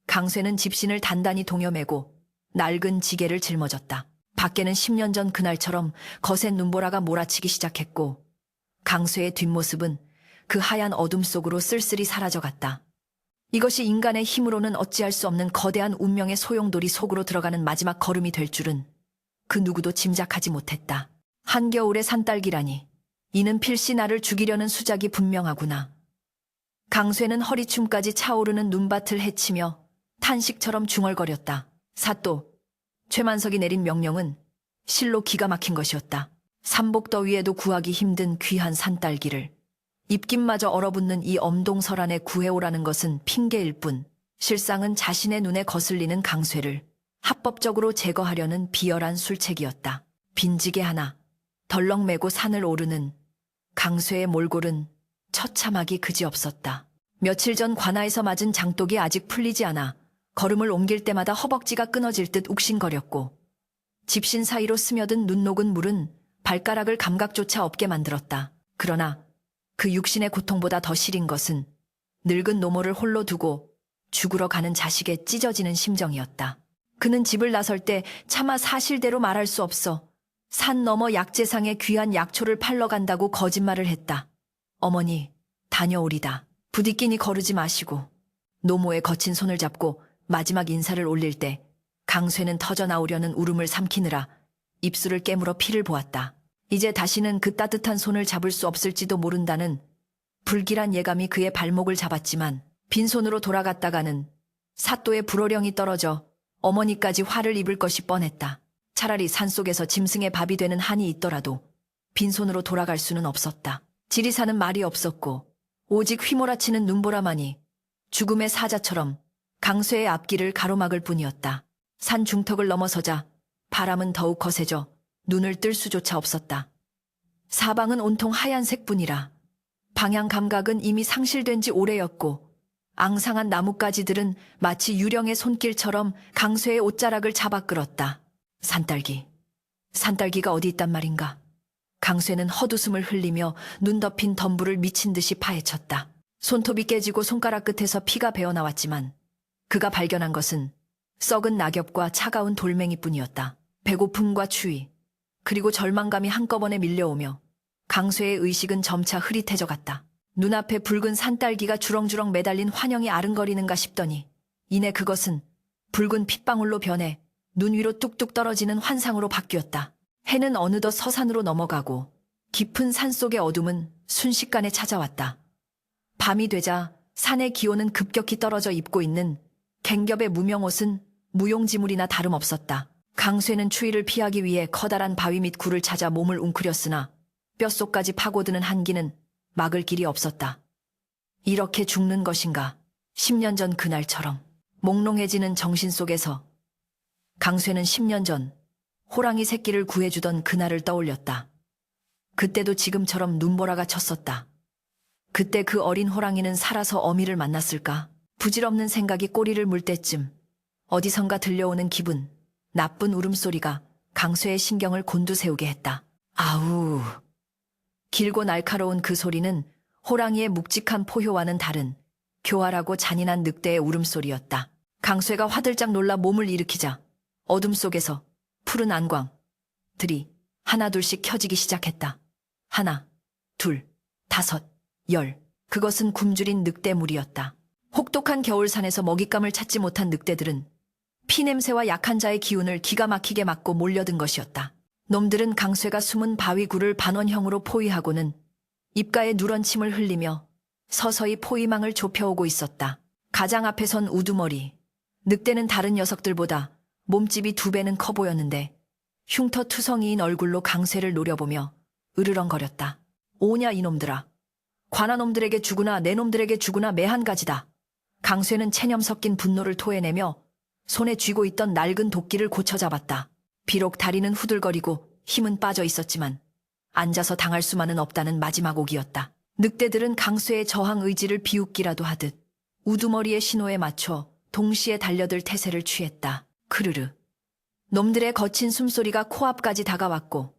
A: 강쇠는 집신을 단단히 동여매고 낡은 지게를 짊어졌다. 밖에는 10년 전 그날처럼 거센 눈보라가 몰아치기 시작했고 강쇠의 뒷모습은 그 하얀 어둠 속으로 쓸쓸히 사라져갔다. 이것이 인간의 힘으로는 어찌할 수 없는 거대한 운명의 소용돌이 속으로 들어가는 마지막 걸음이 될 줄은 그 누구도 짐작하지 못했다. 한겨울의 산딸기라니, 이는 필시 나를 죽이려는 수작이 분명하구나. 강쇠는 허리춤까지 차오르는 눈밭을 헤치며 탄식처럼 중얼거렸다. 사또, 최만석이 내린 명령은 실로 기가 막힌 것이었다. 삼복더위에도 구하기 힘든 귀한 산딸기를 입김마저 얼어붙는 이 엄동설 안에 구해오라는 것은 핑계일 뿐, 실상은 자신의 눈에 거슬리는 강쇠를 합법적으로 제거하려는 비열한 술책이었다. 빈지게 하나 덜렁 매고 산을 오르는 강쇠의 몰골은 처참하기 그지없었다. 며칠 전 관아에서 맞은 장독이 아직 풀리지 않아 걸음을 옮길 때마다 허벅지가 끊어질 듯 욱신거렸고 집신 사이로 스며든 눈 녹은 물은 발가락을 감각조차 없게 만들었다. 그러나 그 육신의 고통보다 더 시린 것은 늙은 노모를 홀로 두고 죽으러 가는 자식의 찢어지는 심정이었다. 그는 집을 나설 때 차마 사실대로 말할 수 없어 산 너머 약재상에 귀한 약초를 팔러 간다고 거짓말을 했다. 어머니, 다녀오리다. 부디끼니 거르지 마시고. 노모의 거친 손을 잡고 마지막 인사를 올릴 때 강쇠는 터져나오려는 울음을 삼키느라 입술을 깨물어 피를 보았다. 이제 다시는 그 따뜻한 손을 잡을 수 없을지도 모른다는 불길한 예감이 그의 발목을 잡았지만 빈손으로 돌아갔다가는 사또의 불호령이 떨어져 어머니까지 화를 입을 것이 뻔했다. 차라리 산속에서 짐승의 밥이 되는 한이 있더라도 빈손으로 돌아갈 수는 없었다. 지리산은 말이 없었고 오직 휘몰아치는 눈보라만이 죽음의 사자처럼 강쇠의 앞길을 가로막을 뿐이었다. 산 중턱을 넘어서자 바람은 더욱 거세져 눈을 뜰 수조차 없었다. 사방은 온통 하얀색뿐이라 방향 감각은 이미 상실된 지 오래였고 앙상한 나뭇가지들은 마치 유령의 손길처럼 강쇠의 옷자락을 잡아 끌었다. 산딸기가 어디 있단 말인가. 강쇠는 헛웃음을 흘리며 눈 덮인 덤불을 미친 듯이 파헤쳤다. 손톱이 깨지고 손가락 끝에서 피가 배어나왔지만 그가 발견한 것은 썩은 낙엽과 차가운 돌멩이뿐이었다. 배고픔과 추위, 그리고 절망감이 한꺼번에 밀려오며 강쇠의 의식은 점차 흐릿해져갔다. 눈앞에 붉은 산딸기가 주렁주렁 매달린 환영이 아른거리는가 싶더니 이내 그것은 붉은 핏방울로 변해 눈 위로 뚝뚝 떨어지는 환상으로 바뀌었다. 해는 어느덧 서산으로 넘어가고 깊은 산속의 어둠은 순식간에 찾아왔다. 밤이 되자 산의 기온은 급격히 떨어져 입고 있는 갱겹의 무명옷은 무용지물이나 다름없었다. 강쇠는 추위를 피하기 위해 커다란 바위 밑 굴을 찾아 몸을 웅크렸으나 뼛속까지 파고드는 한기는 막을 길이 없었다. 이렇게 죽는 것인가? 10년 전 그날처럼. 몽롱해지는 정신 속에서 강쇠는 10년 전 호랑이 새끼를 구해주던 그날을 떠올렸다. 그때도 지금처럼 눈보라가 쳤었다. 그때 그 어린 호랑이는 살아서 어미를 만났을까? 부질없는 생각이 꼬리를 물 때쯤 어디선가 들려오는 기분, 나쁜 울음소리가 강쇠의 신경을 곤두세우게 했다. 아우. 길고 날카로운 그 소리는 호랑이의 묵직한 포효와는 다른 교활하고 잔인한 늑대의 울음소리였다. 강쇠가 화들짝 놀라 몸을 일으키자 어둠 속에서 푸른 안광들이 하나둘씩 켜지기 시작했다. 하나, 둘, 다섯, 열. 그것은 굶주린 늑대물이었다. 혹독한 겨울산에서 먹잇감을 찾지 못한 늑대들은 피냄새와 약한 자의 기운을 기가 막히게 막고 몰려든 것이었다. 놈들은 강쇠가 숨은 바위굴을 반원형으로 포위하고는 입가에 누런 침을 흘리며 서서히 포위망을 좁혀오고 있었다. 가장 앞에 선 우두머리. 늑대는 다른 녀석들보다 몸집이 2배는 커 보였는데 흉터투성이인 얼굴로 강쇠를 노려보며 으르렁거렸다. 오냐 이놈들아. 관아놈들에게 주구나 내 놈들에게 주구나 매한 가지다. 강쇠는 체념 섞인 분노를 토해내며 손에 쥐고 있던 낡은 도끼를 고쳐 잡았다. 비록 다리는 후들거리고 힘은 빠져 있었지만 앉아서 당할 수만은 없다는 마지막 옥이었다. 늑대들은 강쇠의 저항 의지를 비웃기라도 하듯 우두머리의 신호에 맞춰 동시에 달려들 태세를 취했다. 크르르. 놈들의 거친 숨소리가 코앞까지 다가왔고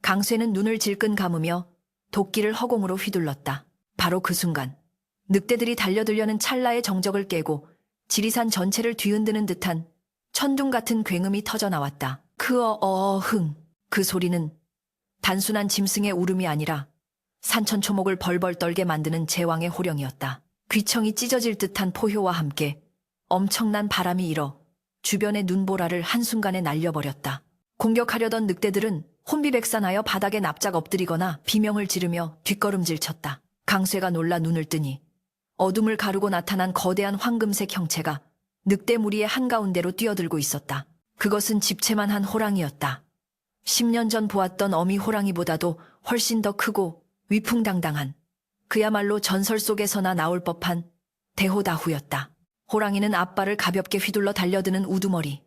A: 강쇠는 눈을 질끈 감으며 도끼를 허공으로 휘둘렀다. 바로 그 순간 늑대들이 달려들려는 찰나의 정적을 깨고 지리산 전체를 뒤흔드는 듯한 천둥 같은 굉음이 터져 나왔다. 그 소리는 단순한 짐승의 울음이 아니라 산천초목을 벌벌 떨게 만드는 제왕의 호령이었다. 귀청이 찢어질 듯한 포효와 함께 엄청난 바람이 일어 주변의 눈보라를 한순간에 날려버렸다. 공격하려던 늑대들은 혼비백산하여 바닥에 납작 엎드리거나 비명을 지르며 뒷걸음질 쳤다. 강쇠가 놀라 눈을 뜨니 어둠을 가르고 나타난 거대한 황금색 형체가 늑대 무리의 한가운데로 뛰어들고 있었다. 그것은 집채만 한 호랑이였다. 10년 전 보았던 어미 호랑이보다도 훨씬 더 크고 위풍당당한, 그야말로 전설 속에서나 나올 법한 대호다후였다. 호랑이는 앞발을 가볍게 휘둘러 달려드는 우두머리,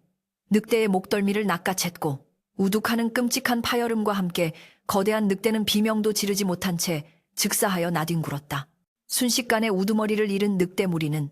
A: 늑대의 목덜미를 낚아챘고 우둑하는 끔찍한 파열음과 함께 거대한 늑대는 비명도 지르지 못한 채 즉사하여 나뒹굴었다. 순식간에 우두머리를 잃은 늑대 무리는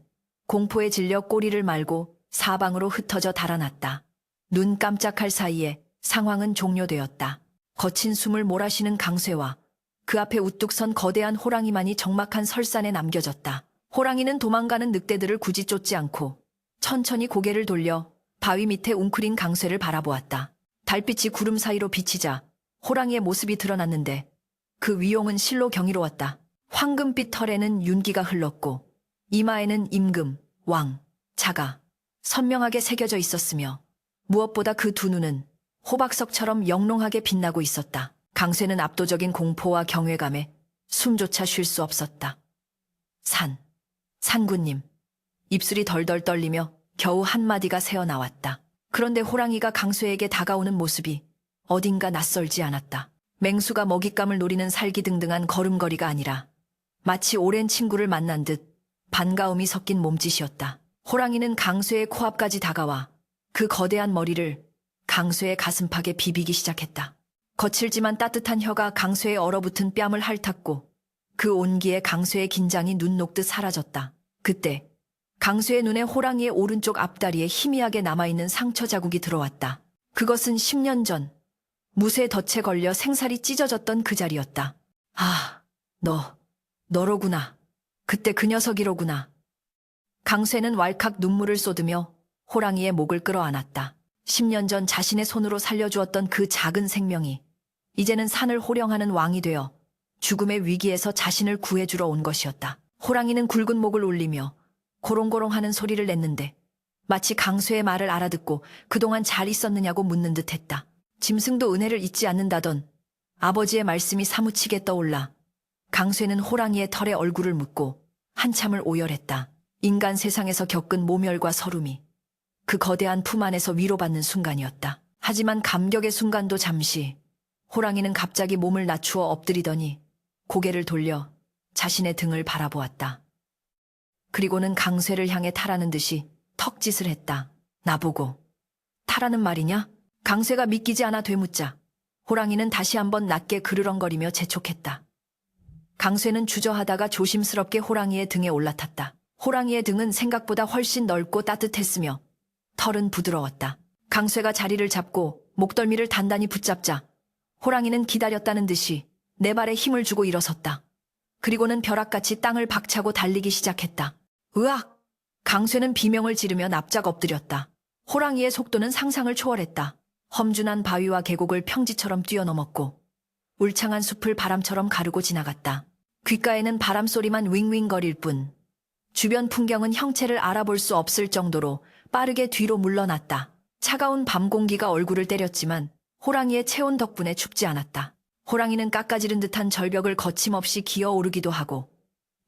A: 공포에 질려 꼬리를 말고 사방으로 흩어져 달아났다. 눈 깜짝할 사이에 상황은 종료되었다. 거친 숨을 몰아쉬는 강쇠와 그 앞에 우뚝 선 거대한 호랑이만이 적막한 설산에 남겨졌다. 호랑이는 도망가는 늑대들을 굳이 쫓지 않고 천천히 고개를 돌려 바위 밑에 웅크린 강쇠를 바라보았다. 달빛이 구름 사이로 비치자 호랑이의 모습이 드러났는데 그 위용은 실로 경이로웠다. 황금빛 털에는 윤기가 흘렀고 이마에는 임금, 왕, 자가 선명하게 새겨져 있었으며 무엇보다 그 두 눈은 호박석처럼 영롱하게 빛나고 있었다. 강쇠는 압도적인 공포와 경외감에 숨조차 쉴 수 없었다. 산군님. 입술이 덜덜 떨리며 겨우 한마디가 새어나왔다. 그런데 호랑이가 강쇠에게 다가오는 모습이 어딘가 낯설지 않았다. 맹수가 먹잇감을 노리는 살기등등한 걸음걸이가 아니라 마치 오랜 친구를 만난 듯 반가움이 섞인 몸짓이었다. 호랑이는 강쇠의 코앞까지 다가와 그 거대한 머리를 강쇠의 가슴팍에 비비기 시작했다. 거칠지만 따뜻한 혀가 강쇠의 얼어붙은 뺨을 핥았고 그 온기에 강쇠의 긴장이 눈 녹듯 사라졌다. 그때 강쇠의 눈에 호랑이의 오른쪽 앞다리에 희미하게 남아있는 상처 자국이 들어왔다. 그것은 10년 전 무쇠 덫에 걸려 생살이 찢어졌던 그 자리였다. 아, 너로구나. 그때 그 녀석이로구나. 강쇠는 왈칵 눈물을 쏟으며 호랑이의 목을 끌어안았다. 10년 전 자신의 손으로 살려주었던 그 작은 생명이 이제는 산을 호령하는 왕이 되어 죽음의 위기에서 자신을 구해주러 온 것이었다. 호랑이는 굵은 목을 울리며 고롱고롱하는 소리를 냈는데 마치 강쇠의 말을 알아듣고 그동안 잘 있었느냐고 묻는 듯했다. 짐승도 은혜를 잊지 않는다던 아버지의 말씀이 사무치게 떠올라 강쇠는 호랑이의 털에 얼굴을 묻고 한참을 오열했다. 인간 세상에서 겪은 모멸과 서름이 그 거대한 품 안에서 위로받는 순간이었다. 하지만 감격의 순간도 잠시, 호랑이는 갑자기 몸을 낮추어 엎드리더니 고개를 돌려 자신의 등을 바라보았다. 그리고는 강쇠를 향해 타라는 듯이 턱짓을 했다. 나보고 타라는 말이냐? 강쇠가 믿기지 않아 되묻자 호랑이는 다시 한번 낮게 그르렁거리며 재촉했다. 강쇠는 주저하다가 조심스럽게 호랑이의 등에 올라탔다. 호랑이의 등은 생각보다 훨씬 넓고 따뜻했으며 털은 부드러웠다. 강쇠가 자리를 잡고 목덜미를 단단히 붙잡자 호랑이는 기다렸다는 듯이 네 발에 힘을 주고 일어섰다. 그리고는 벼락같이 땅을 박차고 달리기 시작했다. 으악! 강쇠는 비명을 지르며 납작 엎드렸다. 호랑이의 속도는 상상을 초월했다. 험준한 바위와 계곡을 평지처럼 뛰어넘었고 울창한 숲을 바람처럼 가르고 지나갔다. 귓가에는 바람소리만 윙윙거릴 뿐 주변 풍경은 형체를 알아볼 수 없을 정도로 빠르게 뒤로 물러났다. 차가운 밤 공기가 얼굴을 때렸지만 호랑이의 체온 덕분에 춥지 않았다. 호랑이는 깎아지른 듯한 절벽을 거침없이 기어오르기도 하고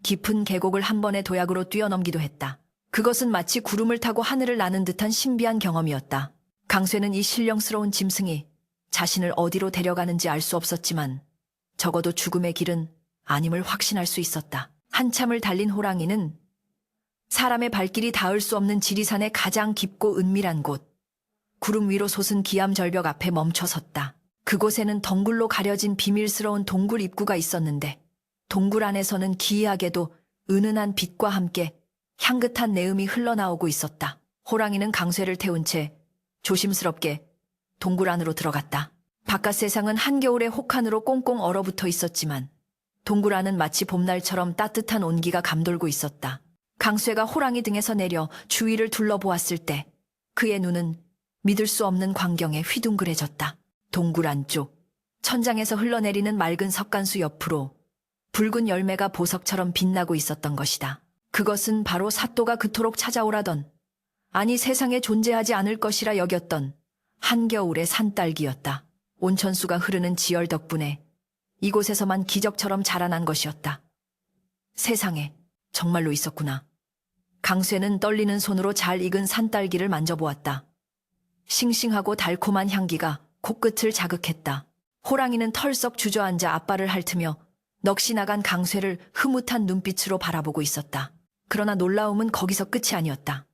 A: 깊은 계곡을 한 번의 도약으로 뛰어넘기도 했다. 그것은 마치 구름을 타고 하늘을 나는 듯한 신비한 경험이었다. 강쇠는 이 신령스러운 짐승이 자신을 어디로 데려가는지 알 수 없었지만 적어도 죽음의 길은 아님을 확신할 수 있었다. 한참을 달린 호랑이는 사람의 발길이 닿을 수 없는 지리산의 가장 깊고 은밀한 곳, 구름 위로 솟은 기암절벽 앞에 멈춰 섰다. 그곳에는 덩굴로 가려진 비밀스러운 동굴 입구가 있었는데 동굴 안에서는 기이하게도 은은한 빛과 함께 향긋한 내음이 흘러나오고 있었다. 호랑이는 강쇠를 태운 채 조심스럽게 동굴 안으로 들어갔다. 바깥 세상은 한겨울의 혹한으로 꽁꽁 얼어붙어 있었지만 동굴 안은 마치 봄날처럼 따뜻한 온기가 감돌고 있었다. 강쇠가 호랑이 등에서 내려 주위를 둘러보았을 때 그의 눈은 믿을 수 없는 광경에 휘둥그레졌다. 동굴 안쪽, 천장에서 흘러내리는 맑은 석간수 옆으로 붉은 열매가 보석처럼 빛나고 있었던 것이다. 그것은 바로 사또가 그토록 찾아오라던, 아니 세상에 존재하지 않을 것이라 여겼던 한겨울의 산딸기였다. 온천수가 흐르는 지열 덕분에 이곳에서만 기적처럼 자라난 것이었다. 세상에, 정말로 있었구나. 강쇠는 떨리는 손으로 잘 익은 산딸기를 만져보았다. 싱싱하고 달콤한 향기가 코끝을 자극했다. 호랑이는 털썩 주저앉아 앞발을 핥으며 넋이 나간 강쇠를 흐뭇한 눈빛으로 바라보고 있었다. 그러나 놀라움은 거기서 끝이 아니었다.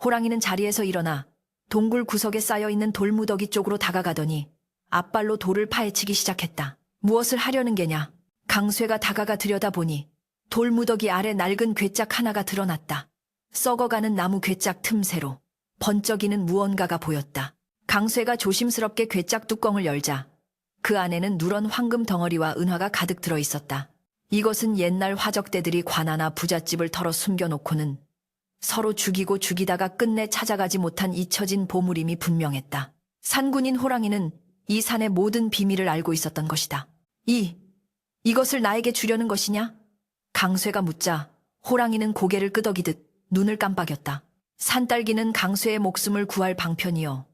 A: 호랑이는 자리에서 일어나 동굴 구석에 쌓여있는 돌무더기 쪽으로 다가가더니 앞발로 돌을 파헤치기 시작했다. 무엇을 하려는 게냐? 강쇠가 다가가 들여다보니 돌무더기 아래 낡은 괴짝 하나가 드러났다. 썩어가는 나무 괴짝 틈새로 번쩍이는 무언가가 보였다. 강쇠가 조심스럽게 괴짝 뚜껑을 열자 그 안에는 누런 황금 덩어리와 은화가 가득 들어 있었다. 이것은 옛날 화적대들이 관아나 부잣집을 털어 숨겨놓고는 서로 죽이고 죽이다가 끝내 찾아가지 못한 잊혀진 보물임이 분명했다. 산군인 호랑이는 이 산의 모든 비밀을 알고 있었던 것이다. 이것을 나에게 주려는 것이냐? 강쇠가 묻자 호랑이는 고개를 끄덕이듯 눈을 깜빡였다. 산딸기는 강쇠의 목숨을 구할 방편이요,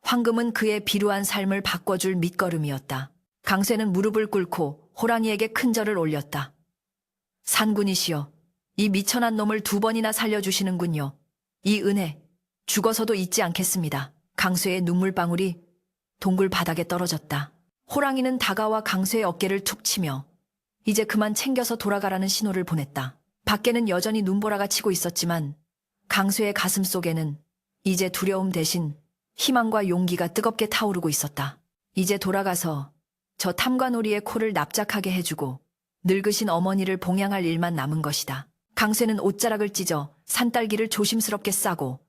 A: 황금은 그의 비루한 삶을 바꿔줄 밑거름이었다. 강쇠는 무릎을 꿇고 호랑이에게 큰 절을 올렸다. 산군이시여, 이 미천한 놈을 2번이나 살려주시는군요. 이 은혜 죽어서도 잊지 않겠습니다. 강쇠의 눈물방울이 동굴 바닥에 떨어졌다. 호랑이는 다가와 강쇠의 어깨를 툭 치며 이제 그만 챙겨서 돌아가라는 신호를 보냈다. 밖에는 여전히 눈보라가 치고 있었지만 강쇠의 가슴 속에는 이제 두려움 대신 희망과 용기가 뜨겁게 타오르고 있었다. 이제 돌아가서 저 탐관오리의 코를 납작하게 해주고 늙으신 어머니를 봉양할 일만 남은 것이다. 강쇠는 옷자락을 찢어 산딸기를 조심스럽게 싸고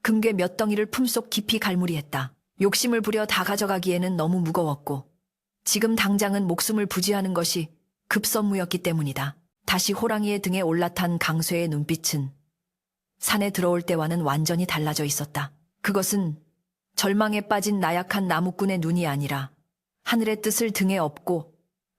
A: 금괴 몇 덩이를 품속 깊이 갈무리했다. 욕심을 부려 다 가져가기에는 너무 무거웠고 지금 당장은 목숨을 부지하는 것이 급선무였기 때문이다. 다시 호랑이의 등에 올라탄 강쇠의 눈빛은 산에 들어올 때와는 완전히 달라져 있었다. 그것은 절망에 빠진 나약한 나무꾼의 눈이 아니라 하늘의 뜻을 등에 업고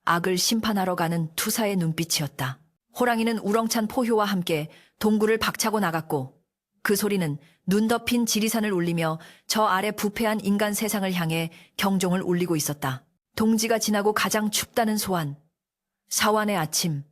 A: 악을 심판하러 가는 투사의 눈빛이었다. 호랑이는 우렁찬 포효와 함께 동굴을 박차고 나갔고 그 소리는 눈 덮인 지리산을 울리며 저 아래 부패한 인간 세상을 향해 경종을 울리고 있었다. 동지가 지나고 가장 춥다는 소환, 사완의 아침,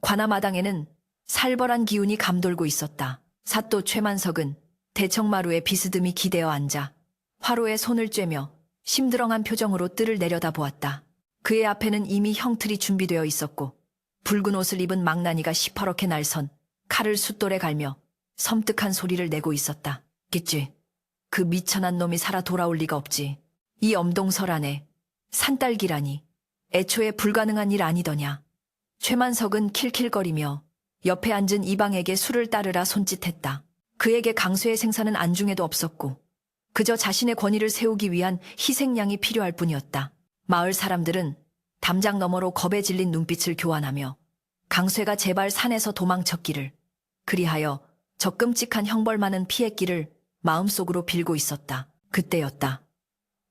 A: 관아마당에는 살벌한 기운이 감돌고 있었다. 사또 최만석은 대청마루에 비스듬히 기대어 앉아 화로에 손을 쬐며 심드렁한 표정으로 뜰을 내려다보았다. 그의 앞에는 이미 형틀이 준비되어 있었고 붉은 옷을 입은 망나니가 시퍼렇게 날선 칼을 숫돌에 갈며 섬뜩한 소리를 내고 있었다. 겠지. 그 미천한 놈이 살아 돌아올 리가 없지. 이 엄동설 안에 산딸기라니 애초에 불가능한 일 아니더냐. 최만석은 킬킬거리며 옆에 앉은 이방에게 술을 따르라 손짓했다. 그에게 강쇠의 생사는 안중에도 없었고 그저 자신의 권위를 세우기 위한 희생양이 필요할 뿐이었다. 마을 사람들은 담장 너머로 겁에 질린 눈빛을 교환하며 강쇠가 제발 산에서 도망쳤기를, 그리하여 저 끔찍한 형벌만은 피했기를 마음속으로 빌고 있었다. 그때였다.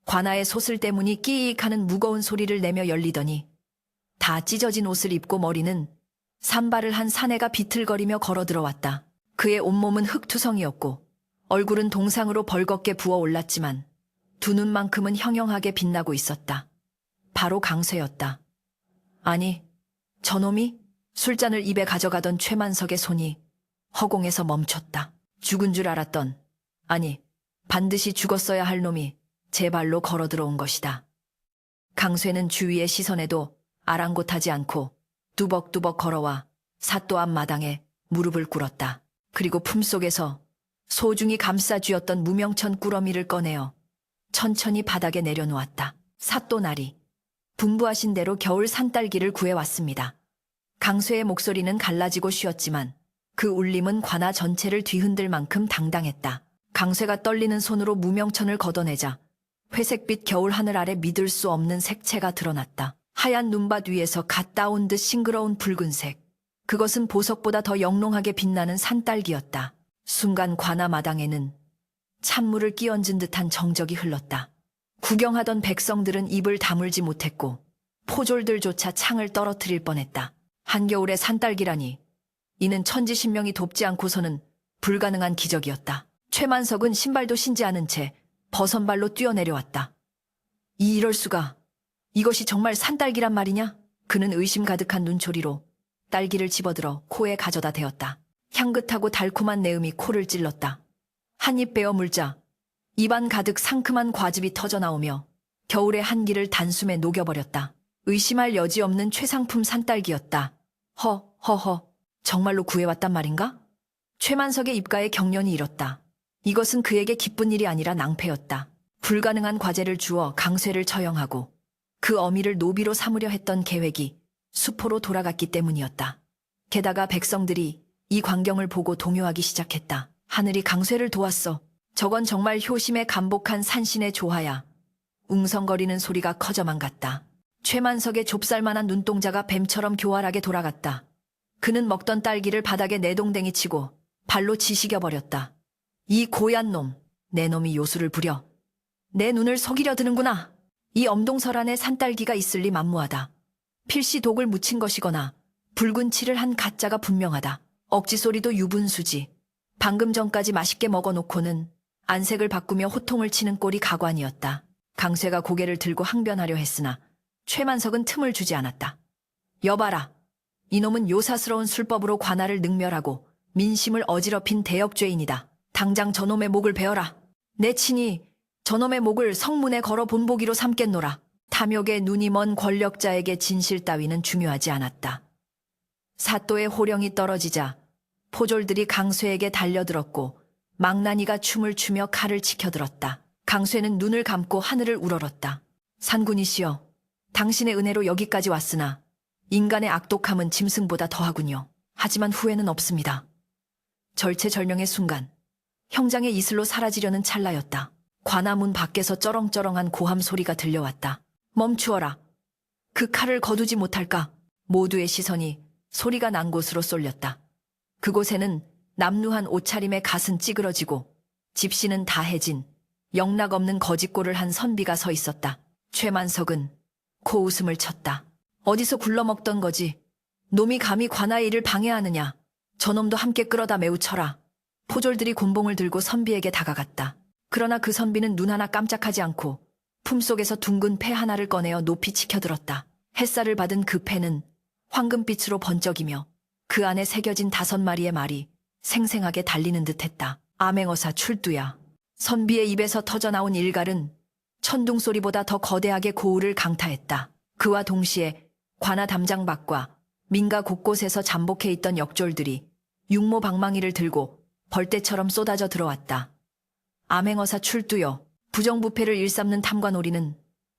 A: 관아의 소슬대문이 끼익 하는 무거운 소리를 내며 열리더니 다 찢어진 옷을 입고 머리는 산발을 한 사내가 비틀거리며 걸어 들어왔다. 그의 온몸은 흙투성이었고 얼굴은 동상으로 벌겋게 부어올랐지만 두 눈만큼은 형형하게 빛나고 있었다. 바로 강쇠였다. 아니, 저놈이? 술잔을 입에 가져가던 최만석의 손이 허공에서 멈췄다. 죽은 줄 알았던, 아니 반드시 죽었어야 할 놈이 제 발로 걸어 들어온 것이다. 강쇠는 주위의 시선에도 아랑곳하지 않고 뚜벅뚜벅 걸어와 삿도 앞 마당에 무릎을 꿇었다. 그리고 품속에서 소중히 감싸 쥐었던 무명천 꾸러미를 꺼내어 천천히 바닥에 내려놓았다. 삿도나리. 분부하신 대로 겨울 산딸기를 구해왔습니다. 강쇠의 목소리는 갈라지고 쉬었지만 그 울림은 관아 전체를 뒤흔들 만큼 당당했다. 강쇠가 떨리는 손으로 무명천을 걷어내자 회색빛 겨울 하늘 아래 믿을 수 없는 색채가 드러났다. 하얀 눈밭 위에서 갓 따온 듯 싱그러운 붉은색. 그것은 보석보다 더 영롱하게 빛나는 산딸기였다. 순간 관아 마당에는 찬물을 끼얹은 듯한 정적이 흘렀다. 구경하던 백성들은 입을 다물지 못했고 포졸들조차 창을 떨어뜨릴 뻔했다. 한겨울의 산딸기라니. 이는 천지신명이 돕지 않고서는 불가능한 기적이었다. 최만석은 신발도 신지 않은 채 버선발로 뛰어내려왔다. 이럴 수가. 이것이 정말 산딸기란 말이냐? 그는 의심 가득한 눈초리로 딸기를 집어들어 코에 가져다 대었다. 향긋하고 달콤한 내음이 코를 찔렀다. 한 입 베어 물자 입안 가득 상큼한 과즙이 터져나오며 겨울의 한기를 단숨에 녹여버렸다. 의심할 여지 없는 최상품 산딸기였다. 허허허. 정말로 구해왔단 말인가? 최만석의 입가에 경련이 일었다. 이것은 그에게 기쁜 일이 아니라 낭패였다. 불가능한 과제를 주어 강쇠를 처형하고 그 어미를 노비로 삼으려 했던 계획이 수포로 돌아갔기 때문이었다. 게다가 백성들이 이 광경을 보고 동요하기 시작했다. 하늘이 강쇠를 도왔어. 저건 정말 효심에 감복한 산신의 조화야. 웅성거리는 소리가 커져만 갔다. 최만석의 좁쌀만한 눈동자가 뱀처럼 교활하게 돌아갔다. 그는 먹던 딸기를 바닥에 내동댕이 치고 발로 지시겨버렸다. 이 고얀 놈, 내 놈이 요술을 부려. 내 눈을 속이려 드는구나. 이 엄동설 안에 산딸기가 있을 리 만무하다. 필시 독을 묻힌 것이거나 붉은 칠을 한 가짜가 분명하다. 억지소리도 유분수지. 방금 전까지 맛있게 먹어놓고는 안색을 바꾸며 호통을 치는 꼴이 가관이었다. 강쇠가 고개를 들고 항변하려 했으나 최만석은 틈을 주지 않았다. 여봐라. 이놈은 요사스러운 술법으로 관아를 능멸하고 민심을 어지럽힌 대역죄인이다. 당장 저놈의 목을 베어라. 내 친히 저놈의 목을 성문에 걸어 본보기로 삼겠노라. 탐욕에 눈이 먼 권력자에게 진실 따위는 중요하지 않았다. 사또의 호령이 떨어지자 포졸들이 강쇠에게 달려들었고 망나니가 춤을 추며 칼을 치켜들었다. 강쇠는 눈을 감고 하늘을 우러렀다. 산군이시여, 당신의 은혜로 여기까지 왔으나 인간의 악독함은 짐승보다 더하군요. 하지만 후회는 없습니다. 절체절명의 순간 형장의 이슬로 사라지려는 찰나였다. 관아문 밖에서 쩌렁쩌렁한 고함 소리가 들려왔다. 멈추어라. 그 칼을 거두지 못할까? 모두의 시선이 소리가 난 곳으로 쏠렸다. 그곳에는 남루한 옷차림에 갓은 찌그러지고 집시는 다해진 영락없는 거짓골을 한 선비가 서 있었다. 최만석은 코웃음을 쳤다. 어디서 굴러먹던 거지? 놈이 감히 관아의 일을 방해하느냐? 저놈도 함께 끌어다 매우 쳐라. 포졸들이 곤봉을 들고 선비에게 다가갔다. 그러나 그 선비는 눈 하나 깜짝하지 않고 품속에서 둥근 패 하나를 꺼내어 높이 치켜들었다. 햇살을 받은 그 패는 황금빛으로 번쩍이며 그 안에 새겨진 5마리의 말이 생생하게 달리는 듯했다. 암행어사 출두야. 선비의 입에서 터져나온 일갈은 천둥소리보다 더 거대하게 고울을 강타했다. 그와 동시에 관아 담장 밖과 민가 곳곳에서 잠복해 있던 역졸들이 육모 방망이를 들고 벌떼처럼 쏟아져 들어왔다. 암행어사 출두여. 부정부패를 일삼는 탐관오리는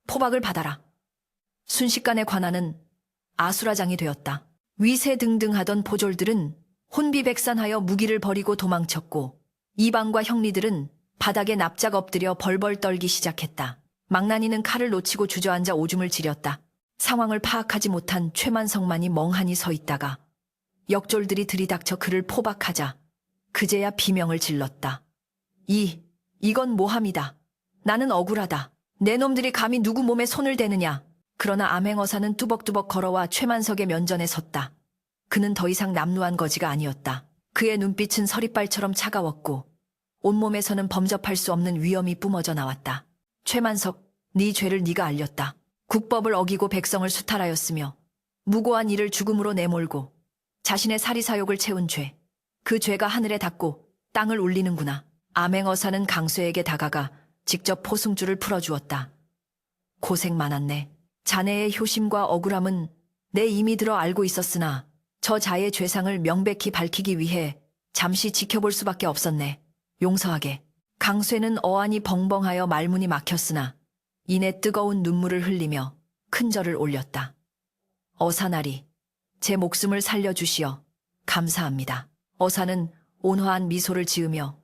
A: 포박을 받아라. 순식간에 관아는 아수라장이 되었다. 위세등등하던 포졸들은 혼비백산하여 무기를 버리고 도망쳤고 이방과 형리들은 바닥에 납작 엎드려 벌벌 떨기 시작했다. 망나니는 칼을 놓치고 주저앉아 오줌을 지렸다. 상황을 파악하지 못한 최만석만이 멍하니 서 있다가 역졸들이 들이닥쳐 그를 포박하자 그제야 비명을 질렀다. 이건 모함이다. 나는 억울하다. 내 놈들이 감히 누구 몸에 손을 대느냐. 그러나 암행어사는 뚜벅뚜벅 걸어와 최만석의 면전에 섰다. 그는 더 이상 남루한 거지가 아니었다. 그의 눈빛은 서리빨처럼 차가웠고 온몸에서는 범접할 수 없는 위험이 뿜어져 나왔다. 최만석, 네 죄를 네가 알렸다. 국법을 어기고 백성을 수탈하였으며 무고한 이를 죽음으로 내몰고 자신의 사리사욕을 채운 죄. 그 죄가 하늘에 닿고 땅을 울리는구나. 암행어사는 강쇠에게 다가가 직접 포승줄을 풀어주었다. 고생 많았네. 자네의 효심과 억울함은 내 이미 들어 알고 있었으나 저 자의 죄상을 명백히 밝히기 위해 잠시 지켜볼 수밖에 없었네. 용서하게. 강쇠는 어안이 벙벙하여 말문이 막혔으나 이내 뜨거운 눈물을 흘리며 큰절을 올렸다. 어사나리, 제 목숨을 살려주시어 감사합니다. 어사는 온화한 미소를 지으며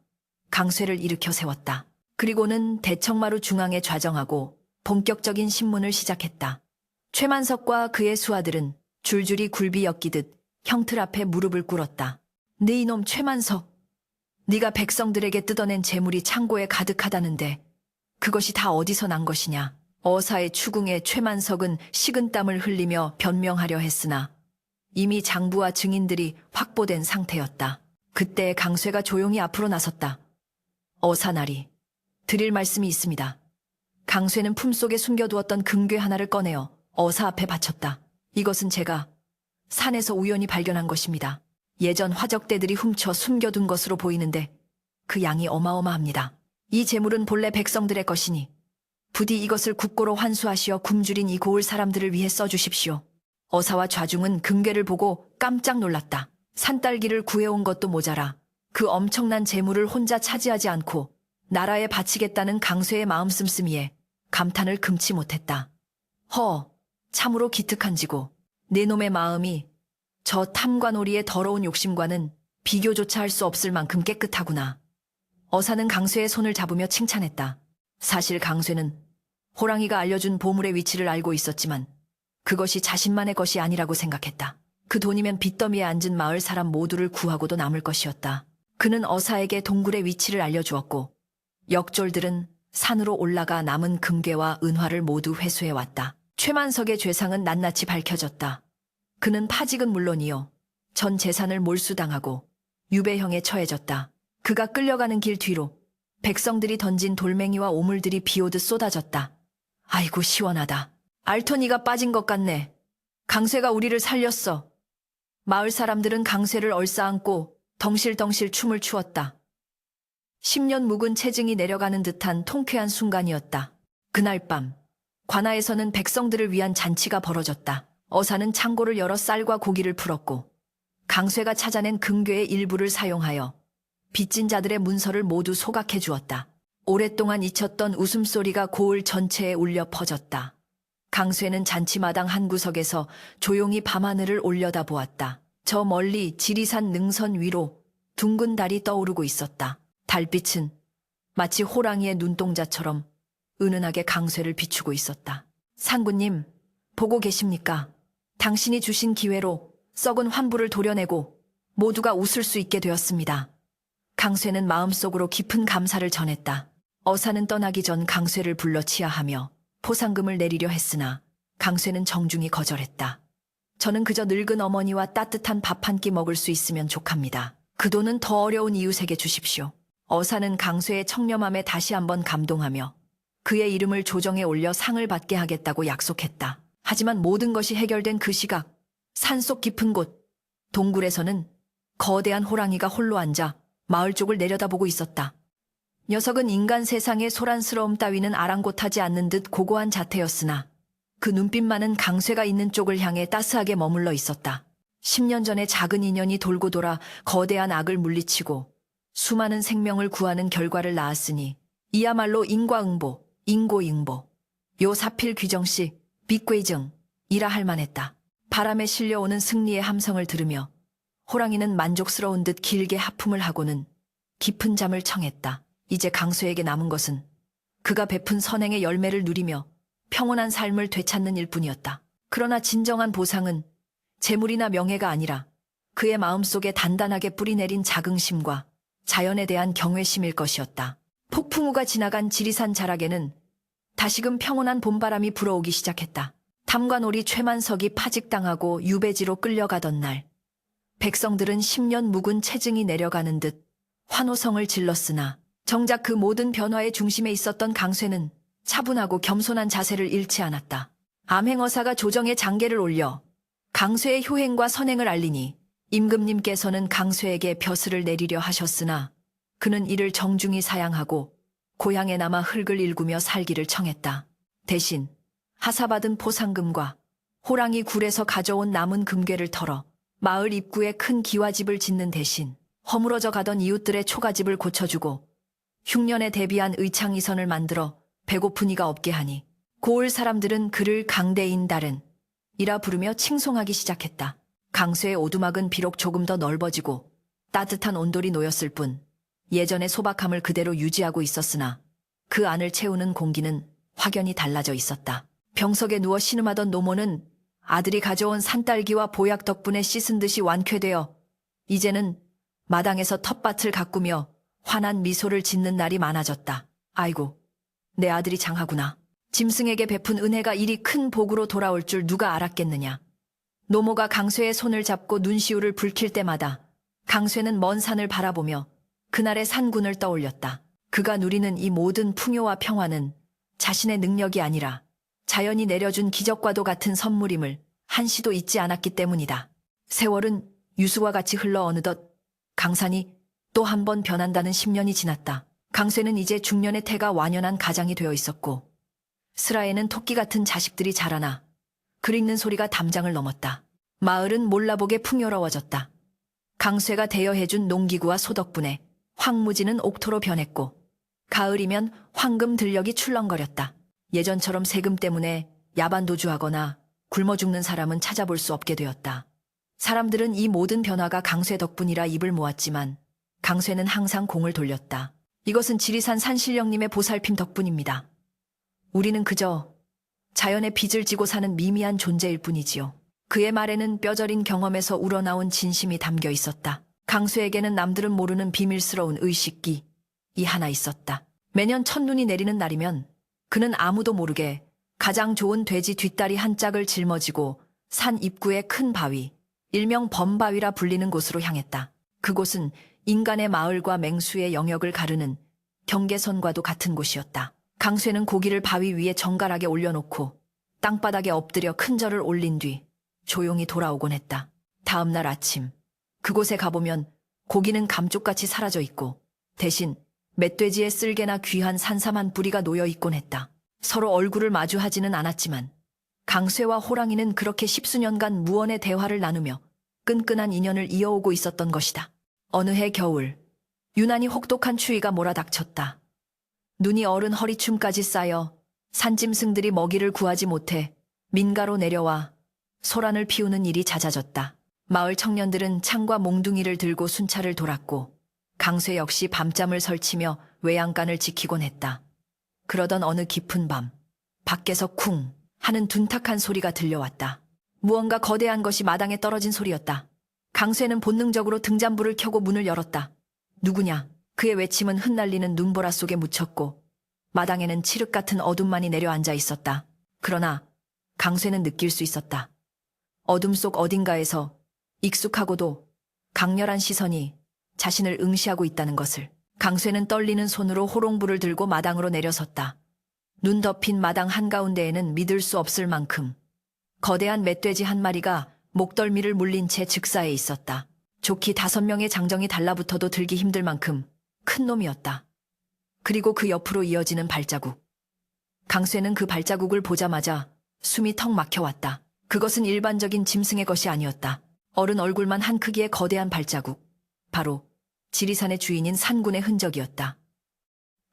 A: 강쇠를 일으켜 세웠다. 그리고는 대청마루 중앙에 좌정하고 본격적인 신문을 시작했다. 최만석과 그의 수하들은 줄줄이 굴비 엮이듯 형틀 앞에 무릎을 꿇었다. 네 이놈 최만석, 네가 백성들에게 뜯어낸 재물이 창고에 가득하다는데 그것이 다 어디서 난 것이냐. 어사의 추궁에 최만석은 식은땀을 흘리며 변명하려 했으나 이미 장부와 증인들이 확보된 상태였다. 그때 강쇠가 조용히 앞으로 나섰다. 어사나리, 드릴 말씀이 있습니다. 강쇠는 품속에 숨겨두었던 금괴 하나를 꺼내어 어사 앞에 바쳤다. 이것은 제가 산에서 우연히 발견한 것입니다. 예전 화적대들이 훔쳐 숨겨둔 것으로 보이는데 그 양이 어마어마합니다. 이 재물은 본래 백성들의 것이니 부디 이것을 국고로 환수하시어 굶주린 이 고을 사람들을 위해 써주십시오. 어사와 좌중은 금괴를 보고 깜짝 놀랐다. 산딸기를 구해온 것도 모자라 그 엄청난 재물을 혼자 차지하지 않고 나라에 바치겠다는 강쇠의 마음 씀씀이에 감탄을 금치 못했다. 참으로 기특한지고 내 놈의 마음이 저 탐관오리의 더러운 욕심과는 비교조차 할 수 없을 만큼 깨끗하구나. 어사는 강쇠의 손을 잡으며 칭찬했다. 사실 강쇠는 호랑이가 알려준 보물의 위치를 알고 있었지만 그것이 자신만의 것이 아니라고 생각했다. 그 돈이면 빚더미에 앉은 마을 사람 모두를 구하고도 남을 것이었다. 그는 어사에게 동굴의 위치를 알려주었고 역졸들은 산으로 올라가 남은 금괴와 은화를 모두 회수해왔다. 최만석의 죄상은 낱낱이 밝혀졌다. 그는 파직은 물론이요, 전 재산을 몰수당하고 유배형에 처해졌다. 그가 끌려가는 길 뒤로 백성들이 던진 돌멩이와 오물들이 비오듯 쏟아졌다. 아이고 시원하다. 알토니가 빠진 것 같네. 강쇠가 우리를 살렸어. 마을 사람들은 강쇠를 얼싸안고 덩실덩실 춤을 추었다. 10년 묵은 체증이 내려가는 듯한 통쾌한 순간이었다. 그날 밤 관아에서는 백성들을 위한 잔치가 벌어졌다. 어사는 창고를 열어 쌀과 고기를 풀었고 강쇠가 찾아낸 금괴의 일부를 사용하여 빚진 자들의 문서를 모두 소각해 주었다. 오랫동안 잊혔던 웃음소리가 고을 전체에 울려 퍼졌다. 강쇠는 잔치마당 한 구석에서 조용히 밤하늘을 올려다보았다. 저 멀리 지리산 능선 위로 둥근 달이 떠오르고 있었다. 달빛은 마치 호랑이의 눈동자처럼 은은하게 강쇠를 비추고 있었다. 상구님, 보고 계십니까? 당신이 주신 기회로 썩은 환부를 도려내고 모두가 웃을 수 있게 되었습니다. 강쇠는 마음속으로 깊은 감사를 전했다. 어사는 떠나기 전 강쇠를 불러 치하하며 포상금을 내리려 했으나 강쇠는 정중히 거절했다. 저는 그저 늙은 어머니와 따뜻한 밥 한 끼 먹을 수 있으면 족합니다. 그 돈은 더 어려운 이웃에게 주십시오. 어사는 강쇠의 청렴함에 다시 한번 감동하며 그의 이름을 조정에 올려 상을 받게 하겠다고 약속했다. 하지만 모든 것이 해결된 그 시각, 산속 깊은 곳, 동굴에서는 거대한 호랑이가 홀로 앉아 마을 쪽을 내려다보고 있었다. 녀석은 인간 세상의 소란스러움 따위는 아랑곳하지 않는 듯 고고한 자태였으나 그 눈빛만은 강쇠가 있는 쪽을 향해 따스하게 머물러 있었다. 10년 전에 작은 인연이 돌고 돌아 거대한 악을 물리치고 수많은 생명을 구하는 결과를 낳았으니 이야말로 인과응보, 인고응보. 요 사필 귀정씨, 빅괴정이라 할 만했다. 바람에 실려오는 승리의 함성을 들으며 호랑이는 만족스러운 듯 길게 하품을 하고는 깊은 잠을 청했다. 이제 강쇠에게 남은 것은 그가 베푼 선행의 열매를 누리며 평온한 삶을 되찾는 일뿐이었다. 그러나 진정한 보상은 재물이나 명예가 아니라 그의 마음속에 단단하게 뿌리내린 자긍심과 자연에 대한 경외심일 것이었다. 폭풍우가 지나간 지리산 자락에는 다시금 평온한 봄바람이 불어오기 시작했다. 탐관오리 최만석이 파직당하고 유배지로 끌려가던 날, 백성들은 10년 묵은 체증이 내려가는 듯 환호성을 질렀으나 정작 그 모든 변화의 중심에 있었던 강쇠는 차분하고 겸손한 자세를 잃지 않았다. 암행어사가 조정에 장계를 올려 강쇠의 효행과 선행을 알리니 임금님께서는 강쇠에게 벼슬을 내리려 하셨으나 그는 이를 정중히 사양하고 고향에 남아 흙을 일구며 살기를 청했다. 대신 하사받은 포상금과 호랑이 굴에서 가져온 남은 금괴를 털어 마을 입구에 큰 기와집을 짓는 대신 허물어져 가던 이웃들의 초가집을 고쳐주고 흉년에 대비한 의창이선을 만들어 배고픈 이가 없게 하니 고을 사람들은 그를 강대인 달은 이라 부르며 칭송하기 시작했다. 강쇠의 오두막은 비록 조금 더 넓어지고 따뜻한 온돌이 놓였을 뿐 예전의 소박함을 그대로 유지하고 있었으나 그 안을 채우는 공기는 확연히 달라져 있었다. 병석에 누워 신음하던 노모는 아들이 가져온 산딸기와 보약 덕분에 씻은 듯이 완쾌되어 이제는 마당에서 텃밭을 가꾸며 환한 미소를 짓는 날이 많아졌다. 아이고, 내 아들이 장하구나. 짐승에게 베푼 은혜가 이리 큰 복으로 돌아올 줄 누가 알았겠느냐. 노모가 강쇠의 손을 잡고 눈시울을 붉힐 때마다 강쇠는 먼 산을 바라보며 그날의 산군을 떠올렸다. 그가 누리는 이 모든 풍요와 평화는 자신의 능력이 아니라 자연이 내려준 기적과도 같은 선물임을 한시도 잊지 않았기 때문이다. 세월은 유수와 같이 흘러 어느덧 강산이 또 한 번 변한다는 10년이 지났다. 강쇠는 이제 중년의 태가 완연한 가장이 되어 있었고 슬하에는 토끼 같은 자식들이 자라나 글 읽는 소리가 담장을 넘었다. 마을은 몰라보게 풍요로워졌다. 강쇠가 대여해준 농기구와 소 덕분에 황무지는 옥토로 변했고 가을이면 황금 들녘이 출렁거렸다. 예전처럼 세금 때문에 야반도주하거나 굶어 죽는 사람은 찾아볼 수 없게 되었다. 사람들은 이 모든 변화가 강쇠 덕분이라 입을 모았지만 강쇠는 항상 공을 돌렸다. 이것은 지리산 산신령님의 보살핌 덕분입니다. 우리는 그저 자연의 빚을 지고 사는 미미한 존재일 뿐이지요. 그의 말에는 뼈저린 경험에서 우러나온 진심이 담겨 있었다. 강쇠에게는 남들은 모르는 비밀스러운 의식이 하나 있었다. 매년 첫눈이 내리는 날이면 그는 아무도 모르게 가장 좋은 돼지 뒷다리 한 짝을 짊어지고 산 입구의 큰 바위, 일명 범바위라 불리는 곳으로 향했다. 그곳은 인간의 마을과 맹수의 영역을 가르는 경계선과도 같은 곳이었다. 강쇠는 고기를 바위 위에 정갈하게 올려놓고 땅바닥에 엎드려 큰 절을 올린 뒤 조용히 돌아오곤 했다. 다음 날 아침 그곳에 가보면 고기는 감쪽같이 사라져 있고 대신 멧돼지의 쓸개나 귀한 산삼 한 뿌리가 놓여 있곤 했다. 서로 얼굴을 마주하지는 않았지만 강쇠와 호랑이는 그렇게 십수년간 무언의 대화를 나누며 끈끈한 인연을 이어오고 있었던 것이다. 어느 해 겨울 유난히 혹독한 추위가 몰아닥쳤다. 눈이 어른 허리춤까지 쌓여 산짐승들이 먹이를 구하지 못해 민가로 내려와 소란을 피우는 일이 잦아졌다. 마을 청년들은 창과 몽둥이를 들고 순찰을 돌았고 강쇠 역시 밤잠을 설치며 외양간을 지키곤 했다. 그러던 어느 깊은 밤 밖에서 쿵 하는 둔탁한 소리가 들려왔다. 무언가 거대한 것이 마당에 떨어진 소리였다. 강쇠는 본능적으로 등잔불을 켜고 문을 열었다. 누구냐? 그의 외침은 흩날리는 눈보라 속에 묻혔고 마당에는 칠흑 같은 어둠만이 내려앉아 있었다. 그러나 강쇠는 느낄 수 있었다. 어둠 속 어딘가에서 익숙하고도 강렬한 시선이 자신을 응시하고 있다는 것을. 강쇠는 떨리는 손으로 호롱불을 들고 마당으로 내려섰다. 눈 덮인 마당 한가운데에는 믿을 수 없을 만큼 거대한 멧돼지 한 마리가 목덜미를 물린 채 즉사해 있었다. 좋기 5명의 장정이 달라붙어도 들기 힘들 만큼 큰 놈이었다. 그리고 그 옆으로 이어지는 발자국. 강쇠는 그 발자국을 보자마자 숨이 턱 막혀왔다. 그것은 일반적인 짐승의 것이 아니었다. 어른 얼굴만 한 크기의 거대한 발자국. 바로 지리산의 주인인 산군의 흔적이었다.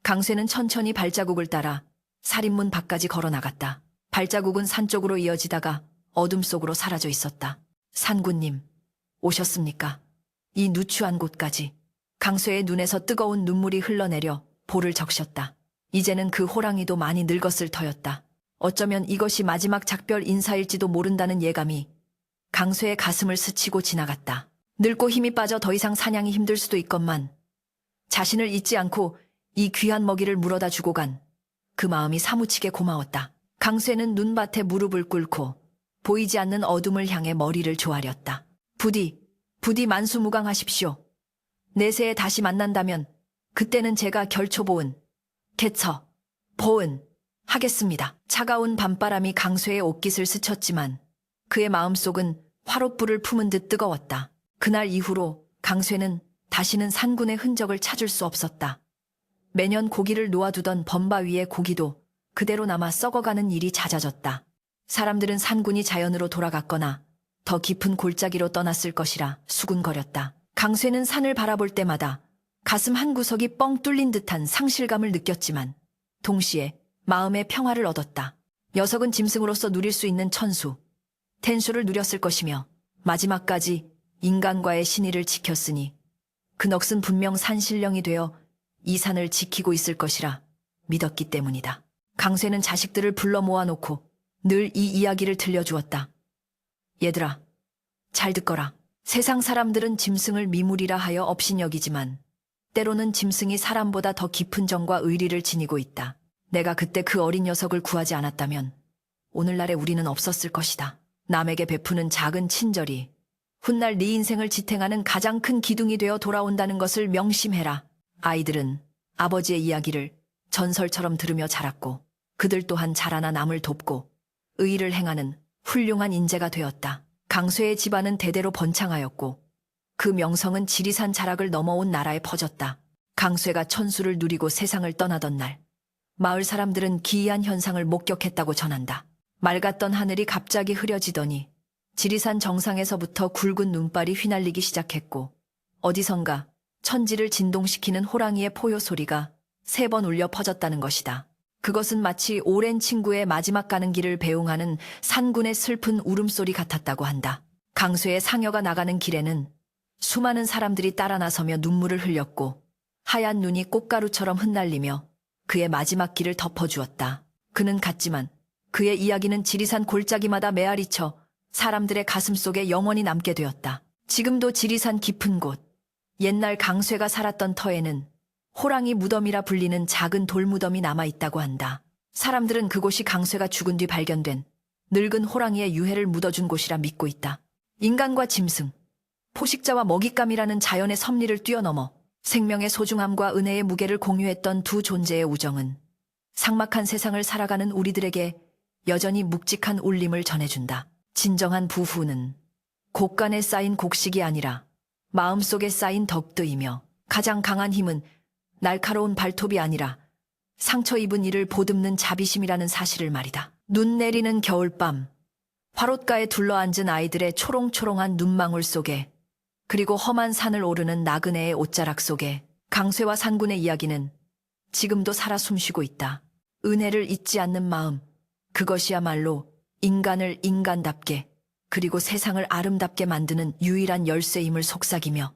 A: 강쇠는 천천히 발자국을 따라 살인문 밖까지 걸어나갔다. 발자국은 산 쪽으로 이어지다가 어둠 속으로 사라져 있었다. 산군님, 오셨습니까? 이 누추한 곳까지. 강쇠의 눈에서 뜨거운 눈물이 흘러내려 볼을 적셨다. 이제는 그 호랑이도 많이 늙었을 터였다. 어쩌면 이것이 마지막 작별 인사일지도 모른다는 예감이 강쇠의 가슴을 스치고 지나갔다. 늙고 힘이 빠져 더 이상 사냥이 힘들 수도 있건만 자신을 잊지 않고 이 귀한 먹이를 물어다 주고 간 그 마음이 사무치게 고마웠다. 강쇠는 눈밭에 무릎을 꿇고 보이지 않는 어둠을 향해 머리를 조아렸다. 부디 만수무강하십시오. 내세에 다시 만난다면 그때는 제가 결초보은, 개처, 보은 하겠습니다. 차가운 밤바람이 강쇠의 옷깃을 스쳤지만 그의 마음속은 화롯불을 품은 듯 뜨거웠다. 그날 이후로 강쇠는 다시는 산군의 흔적을 찾을 수 없었다. 매년 고기를 놓아두던 범바 위의 고기도 그대로 남아 썩어가는 일이 잦아졌다. 사람들은 산군이 자연으로 돌아갔거나 더 깊은 골짜기로 떠났을 것이라 수군거렸다. 강쇠는 산을 바라볼 때마다 가슴 한 구석이 뻥 뚫린 듯한 상실감을 느꼈지만 동시에 마음의 평화를 얻었다. 녀석은 짐승으로서 누릴 수 있는 천수, 텐수를 누렸을 것이며 마지막까지 인간과의 신의를 지켰으니 그 넋은 분명 산신령이 되어 이 산을 지키고 있을 것이라 믿었기 때문이다. 강쇠는 자식들을 불러 모아놓고 늘 이 이야기를 들려주었다. 얘들아, 잘 듣거라. 세상 사람들은 짐승을 미물이라 하여 업신여기지만 때로는 짐승이 사람보다 더 깊은 정과 의리를 지니고 있다. 내가 그때 그 어린 녀석을 구하지 않았다면 오늘날의 우리는 없었을 것이다. 남에게 베푸는 작은 친절이 훗날 네 인생을 지탱하는 가장 큰 기둥이 되어 돌아온다는 것을 명심해라. 아이들은 아버지의 이야기를 전설처럼 들으며 자랐고 그들 또한 자라나 남을 돕고 의의를 행하는 훌륭한 인재가 되었다. 강쇠의 집안은 대대로 번창하였고 그 명성은 지리산 자락을 넘어온 나라에 퍼졌다. 강쇠가 천수를 누리고 세상을 떠나던 날 마을 사람들은 기이한 현상을 목격했다고 전한다. 맑았던 하늘이 갑자기 흐려지더니 지리산 정상에서부터 굵은 눈발이 휘날리기 시작했고 어디선가 천지를 진동시키는 호랑이의 포효 소리가 3번 울려 퍼졌다는 것이다. 그것은 마치 오랜 친구의 마지막 가는 길을 배웅하는 산군의 슬픈 울음소리 같았다고 한다. 강쇠의 상여가 나가는 길에는 수많은 사람들이 따라 나서며 눈물을 흘렸고 하얀 눈이 꽃가루처럼 흩날리며 그의 마지막 길을 덮어주었다. 그는 갔지만 그의 이야기는 지리산 골짜기마다 메아리쳐 사람들의 가슴속에 영원히 남게 되었다. 지금도 지리산 깊은 곳, 옛날 강쇠가 살았던 터에는 호랑이 무덤이라 불리는 작은 돌무덤이 남아있다고 한다. 사람들은 그곳이 강쇠가 죽은 뒤 발견된 늙은 호랑이의 유해를 묻어준 곳이라 믿고 있다. 인간과 짐승, 포식자와 먹잇감이라는 자연의 섭리를 뛰어넘어 생명의 소중함과 은혜의 무게를 공유했던 두 존재의 우정은 삭막한 세상을 살아가는 우리들에게 여전히 묵직한 울림을 전해준다. 진정한 부부는 곡간에 쌓인 곡식이 아니라 마음속에 쌓인 덕드이며 가장 강한 힘은 날카로운 발톱이 아니라 상처 입은 이를 보듬는 자비심이라는 사실을 말이다. 눈 내리는 겨울밤, 화롯가에 둘러앉은 아이들의 초롱초롱한 눈망울 속에 그리고 험한 산을 오르는 나그네의 옷자락 속에 강쇠와 산군의 이야기는 지금도 살아 숨쉬고 있다. 은혜를 잊지 않는 마음, 그것이야말로 인간을 인간답게 그리고 세상을 아름답게 만드는 유일한 열쇠임을 속삭이며